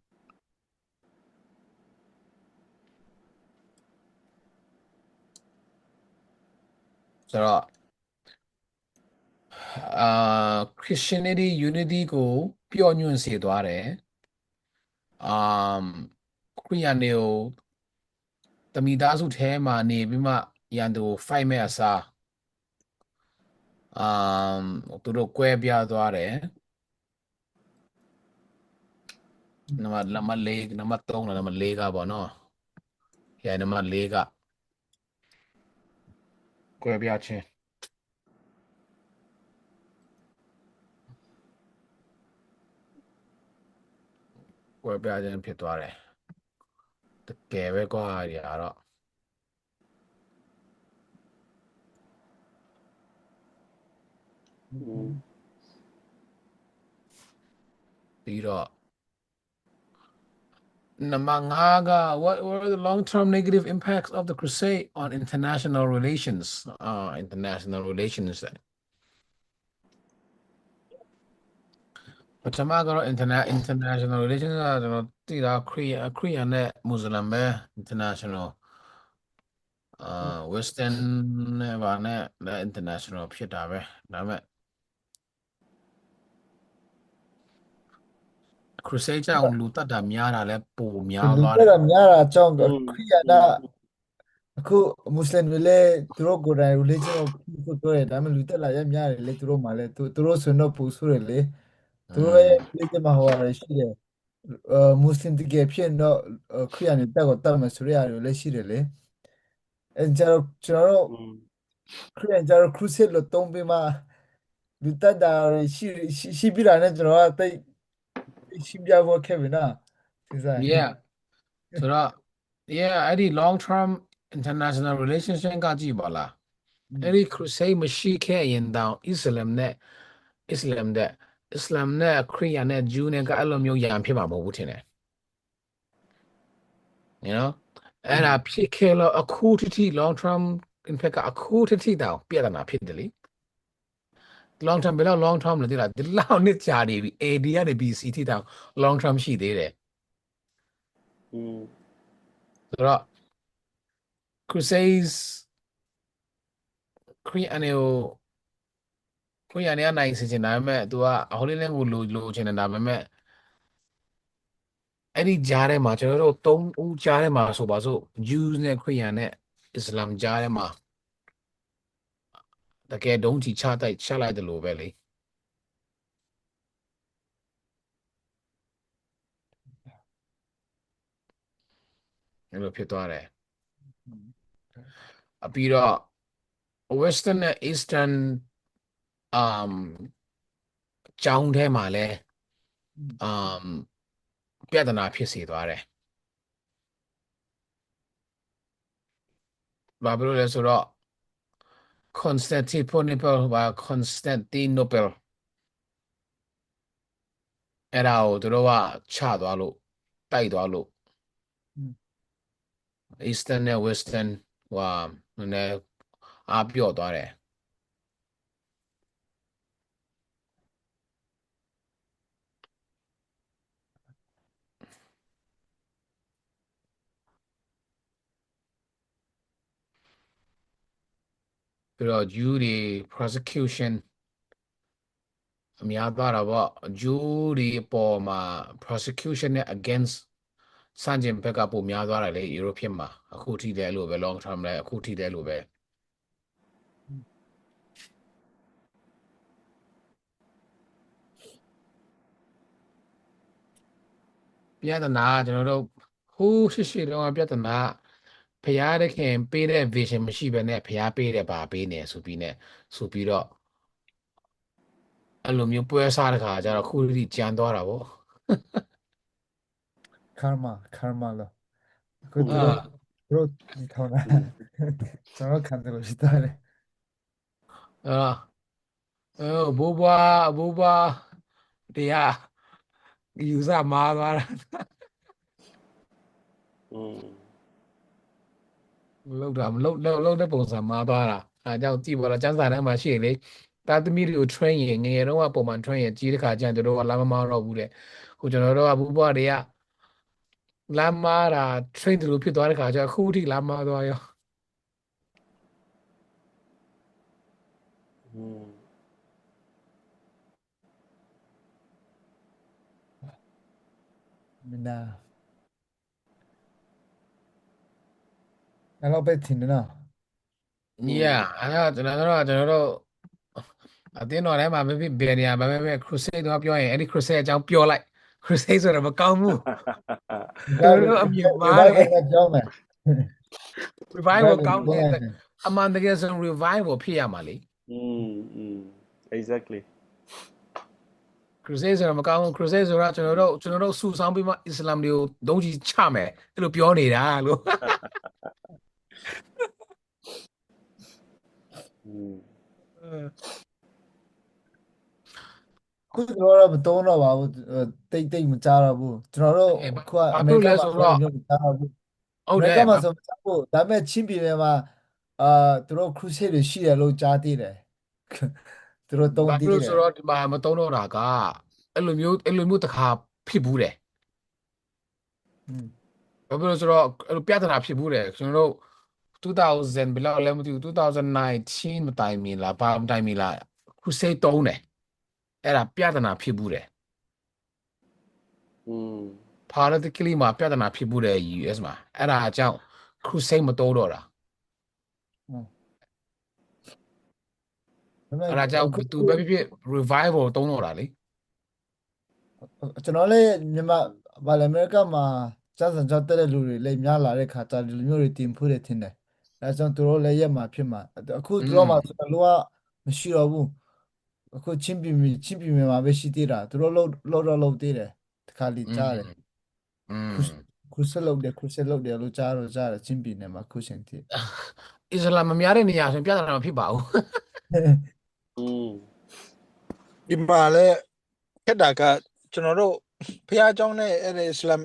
ဆိုတော့Christianity unity ကိုပျော့ညွန့်စေသွားတယ်ခရစ်ယာန်တွေကိုတမိသားစုထဲမှာနေပြီးမှရန်သူကို fight မဲ့အစားသူတို့ကွဲပြားသွားတယ်နံပါတ်4နံပါတ်3နံပါတ်4ကပေါ့နော်။နံပါတ်4ကကွဲပြားခြင်းဖြစ်သွားတယ်။တကယ်ပဲကွာဒီကတော့ ပြီးတော့နံပါတ်5က what were the long-term negative impacts of the crusade on international relations international relations ပထမကတော့ international relations ကကျွန်တော်သိတာခရစ်ယာန်နဲ့မွတ်စလင်ပဲ international western နဲ့ဗာနဲ့ international ဖြစ်တာပဲဒါပေမဲ့ crusade ကြောင့်လူတတ်တာများတာလဲပိုများ လူ သွား တ တယ် က်တာများတာအကြောင်းခရိယာန်အခုမွတ်စလင်တွေလည်းသူတို့ကိုယ်တိုင် religion ကိုပြောတယ်ဒါပေမဲ့လူတက်လာရများတယ်လေသူတို့မှလည်းသူတို့ဆိုရင်တော့ပူဆိုးတယ်လေသူတို့ရဲ့ religion မှာဟိုဟာရှိတယ်မွတ်စလင်တကယ်ဖြစ်ရင်တော့ခရိယာန်တွေတက်ကိုတတ်မယ်ဆိုရရတယ်လည်းရှိတယ်လေအဲကြတော့ကျွန်တော်တို့ခရိယာန်ကြတော့ crusade လို့သုံးပြီးမှလူတက်တာရှိပြီးတာနဲ့ကျွန်တော်ကတိတ်ရှင်းပြဖို့ခဲ့ပြီနော်စဉ်းစား yeah ဆိုတော့ yeah အဲ့ဒီ long term international relationship ကကြည့်ပါလားအဲ့ဒီ crusade မရှိခဲ့ရင်တောင်အစ္စလာမ်နဲ့ခရစ်ယာန်နဲ့ဂျူးနဲ့ကအဲ့လိုမျိုးရန်ဖြစ်မှာမဟုတ်ဘူးထင်တယ် you know အဲ့ဒါဖြစ်ခဲ့လို့အခုထိ long term impact ကအခုထိတောင်ပြဿနာဖြစ်တယ်လေ long term ဘယ်လောက် long term လဲသိလားဒီလောက်နှစ်ကြာနေပြီ AD ကနေ BC ထိတောင် long term ရှိသေးတယ်ဆိုတော့ crusades ခရစ်ယာန်တွေကနိုင်စေချင်ဒါပေမဲ့ तू က Holy Land ကိုလိုချင်တယ်ဒါပေမဲ့အဲ့ဒီကြားထဲမှာကျွန်တော်တို့သုံးဦးကြားထဲမှာဆိုပါစို့ Jews နဲ့ခရစ်ယာန်နဲ့ Islam ကြားထဲမှာတကယ်ဒုံးချလိုက်တယ်လို့ပဲလေအဲ့လိုဖြစ်သွားတယ်ပြီးတော့ Western နဲ့ Eastern ကျောင်းထဲမှာလည်းอืม ပြဿနာဖြစ်စေသွားတယ်ဘာဖြစ်လို့လဲဆိုတော့ Constantinople အဲ့ဒါကိုသူတို့ကချသွားလို့တိုက်သွားလို့ อืม Eastern နဲ့ Western ဟိုဟာနည်းနည်းအားပြော့သွားတယ်ပြီးတော့ Jew တွေ prosecution အများသွားတာပေါ့ Jew တွေအပေါ်မှာ prosecution နဲ့ against စန့်ကျင်ဘက်ကပိုများသွားတယ်လေ European မှာအခုထိတယ်လို့ပဲ long term လဲအခုထိတယ်လို့ပဲပြဿနာကျွန်တော်တို့ဟိုးရှိရှိတော့ပြဿနာဖျားတဲ့ခင်ပေးတဲ့ vision မရှိဘဲနဲ့ဖျားပေးတယ်ပါပေးနေဆိုပြီးတော့အဲ့လိုမျိုးပွဲစားတဲ့ခါကျတော့ခုထိကြမ်းသွားတာပေါ့ karma လို့အခုသူ အာ တို့ဒီထောင်းတာကျွန်တော်ခံတယ်လို့ရှိတယ် အာဘိုးဘွားတရားယူဆမှားသွားတာ လောက်တဲ့ပုံစံမှားသွားတာအဲကြောင့်ကြည့်ပါလားစံစာတန်းမှာရှိလေသားသမီးတွေကို train ရင်ငယ်ငယ်တုန်းကပုံမှန် train ရင်ကြီးတဲ့ခါကျရင်တို့ကလမ်းမမားတော့ဘူးတဲ့ခုကျွန်တော်တို့ကဘိုးဘွားတွေကလမ်းမားတာ train တယ်လို့ဖြစ်သွားတဲ့ခါကျအခုထိလမ်းမားသွားရော မနာအဲ့တော့ပဲထင်တယ်နော် Yeah အဲ့တော့ကျွန်တော်တို့အတင်းတော်ထဲမှာပဲဖြစ်ဘယ်နေရာပဲ crusade တော့ပြောရင်အဲ့ဒီ crusade အကြောင်းပြောလိုက် crusade ဆိုတော့မကောင်းဘူးကျွန်တော်တို့အမြင်မှားတယ် revival နဲ့ပြောမယ် revival ကောင်းတယ် revival နဲ့ အမှန်တကယ်ဆို revival ဖြစ်ရမှာလေ exactly crusade ဆိုတော့မကောင်းဘူး crusade ဆိုတော့ကျွန်တော်တို့စုဆောင်းပြီးမှအစ္စလာမ်တွေကိုဒုံးကြီးချမယ်အဲ့လိုပြောနေတာလို့ ခုကျွန်တော်တို့မတုံးတော့ပါဘူးတိတ်မကြားတော့ဘူးကျွန်တော်တို့ အဲ့ဘာ ခုကအ ဘာ မေ လို့ ရိကန် လဲ မှာ ဆို ပြော တော့ လို့မျိုးမကြားတော့ဘူး ဟု အ တ် မေ တ ရိ ယ် ကန်မှာဆိုမကြားဘူးဒါပေမဲ့ချင်းပြည်နယ်မှာသူတို့ crusade တွေရှိတယ်လို့ကြားသေးတယ်သူတို့တုံး ဘာ သေး လို့ တယ် ဆိုတော့ဒီမှာမတုံးတော့တာကအဲ့လိုမျိုးတစ်ခါဖြစ်ဘူးတယ် อืม ဘာဖြစ်လို့ဆိုတော့အဲ့လိုပြဿနာဖြစ်ဘူးတယ်ကျွန်တော်တို့2000ဘယ်လောက်လဲမသိဘူး2019မတိုင်မီလားဘာမတိုင်မီလား crusade တုံးတယ်အဲ့ဒါပြဿနာဖြစ်ဘူးတယ် politically မှာပြဿနာဖြစ်ဘူးတယ် US မှာအဲ့ဒါအကြောင်း crusade မတုံးတော့တာ ဒါပေမဲ့ အဲ့ဒါကြောင့် အခု သူပဲဖြစ်ဖြစ် revival တုံးတော့တာလေ ကျွန်တော်လည်းမြန်မာဗာလေအမေရိကန်မှာစစံကြောက်တဲ့လူတွေလည်းများလာတဲ့ခါကျဒီလိုမျိုးတွေတင်ဖို့တယ်ထင်တယ်အဲဒါကြောင့်သူတို့လည်းရက်မှာဖြစ်မှာအခုသူတို့မှာဆိုတော့လောကမရှိတော့ဘူးအခုချင်းပြည်နယ်မှာပဲရှိသေးတာသူတို့လောက်သေးတယ်တခါလေကြားတယ် อืม crusade လုပ်တယ်လို့ကြားတယ်ချင်းပြည်နယ်မှာခုချိန်ထိ အစ္စလာမ်မများတဲ့နေရာဆိုရင်ပြဿနာမဖြစ်ပါဘူး ဒီမှာလည်းခက်တာကကျွန်တော်တို့ဖះเจ้าနဲ့အဲ့ဒီအစ္စလာမ်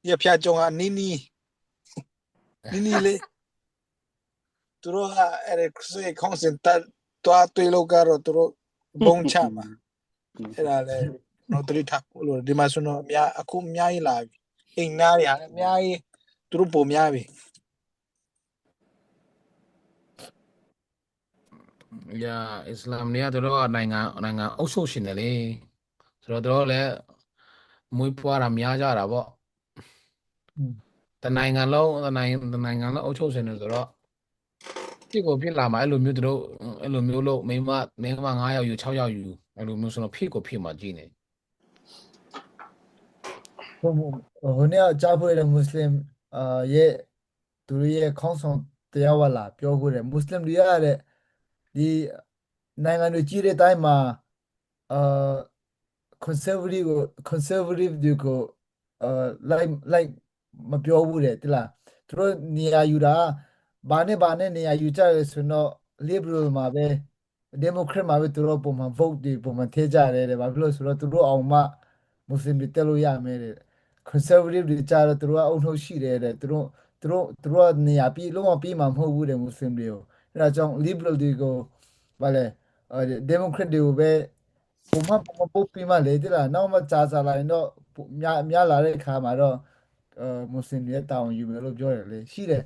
ရဖះเจ้าကနီးလေးသူတို့ကအဲ့ဒီစေခေါင်းစင်တက်တွားတွေးလို့ကတော့သူတို့ဘုံချမှာအဲ့ဒါလည်းတော့တတိထလို့ဒီမှာဆိုတော့အခုအများကြီးလာပြီအိမ်များတွေအများကြီးသူတို့ပုံများပြီ Yeah အစ္စလာမ်တွေကတို့ကနိုင်ငံအုပ်ချုပ်ရှင်တယ်လေဆိုတော့တို့လည်းမွေးဖွားတာများကြတာပေါ့တနိုင်ငံလုံးအုပ်ချုပ်ရှင်တယ်ဆိုတော့ဖြစ်လာမှာအဲ့လိုမျိုးတို့အဲ့လိုမျိုးလို့မိန်းမ9ယောက်ယူ6ယောက်ယူအဲ့လိုမျိုးဆိုတော့ဖြစ်မှာကြီးနေ ဟိုနေ့ကကြားဖို့ရတဲ့မွတ်စလင်ရဲ့သူတို့ရဲ့ခေါင်းဆောင်တရားဝလာပြောဖို့တယ်မွတ်စလင်တွေကတဲ့ဒီနိုင်ငံတွေကြီးတဲ့တိုင်းမှာ conservative တွေကိုlike မပြောဘူးတဲ့တိလားသူတို့နေရာယူတာဘာနဲ့နေရာယူကြရဲဆိုတော့ liberal မှာပဲ democrat မှာပဲသူတို့ပုံမှန် vote တွေပုံမှန်ထည့်ကြတယ်တဲ့ဘာဖြစ်လို့ဆိုတော့သူတို့အောင်မှမွတ်စလင်တွေတက်လို့ရမယ်တဲ့ conservative တွေကြတော့သူတို့ကအုံထုတ်ရှိတယ်တဲ့သူတို့ကနေရာပြီးလုံးဝပြီးမှာမဟုတ်ဘူးတဲ့မွတ်စလင်တွေကိုအဲဒါကြောင့် liberal တွေကိုဗာလဲdemocrat တွေကိုပဲပုံမှန်ပုတ်ပြီးမှလေတိလားနောက်မှကြာလာရင်တော့များလာတဲ့အခါမှာတော့မွတ်စလင်တွေရဲ့တာဝန်ယူမယ်လို့ပြောတယ်လေရှိတယ်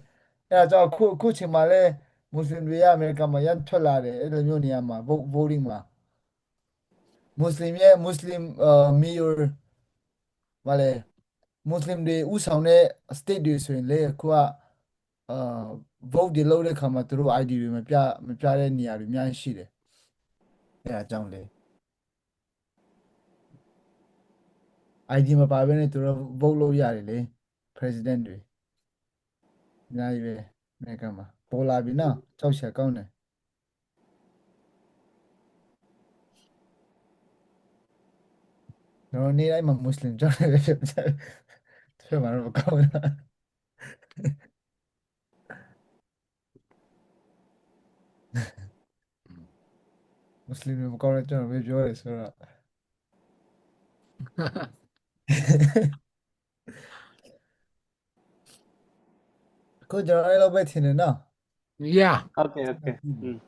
အဲဒါကြောင့်အခုချိန်မှာလဲမွတ်စလင်တွေကအမေရိကန်မှာရန်ထွက်လာတယ်အဲ့လိုမျိုးနေရာမှာ voting မှာမွတ်စလင်mayor ဗာလဲမွတ်စလင်တွေဥဆောင်တဲ့ state တွေဆိုရင်လေအခုကအာ vote တွေလုပ်တဲ့ခါမှာသူတို့ ID တွေမပြတဲ့နေရာတွေအများကြီးရှိတယ်အဲဒါကြောင့်လေ ID မပါဘဲနဲ့သူတို့ vote လုပ်ရတယ်လေ president တွေအများကြီးပဲအမေရိကန်မှာပေါ်လာပြီနော်ကြောက်စရာကောင်းတယ်ကျွန်တော်နေ့တိုင်းမှာမွတ်စလင်ကြောက်တယ်ဖြစ်တယ်ဖြစ်မှာတော့မကောင်းဘူးလားမွတ်စလင်တွေမကောင်းတဲ့ကျွန်တော်ပဲပြောတယ်ဆိုတော့အခုကျွန်တော်အဲ့လိုပဲထင်တယ်နော် Yeah. Okay, okay.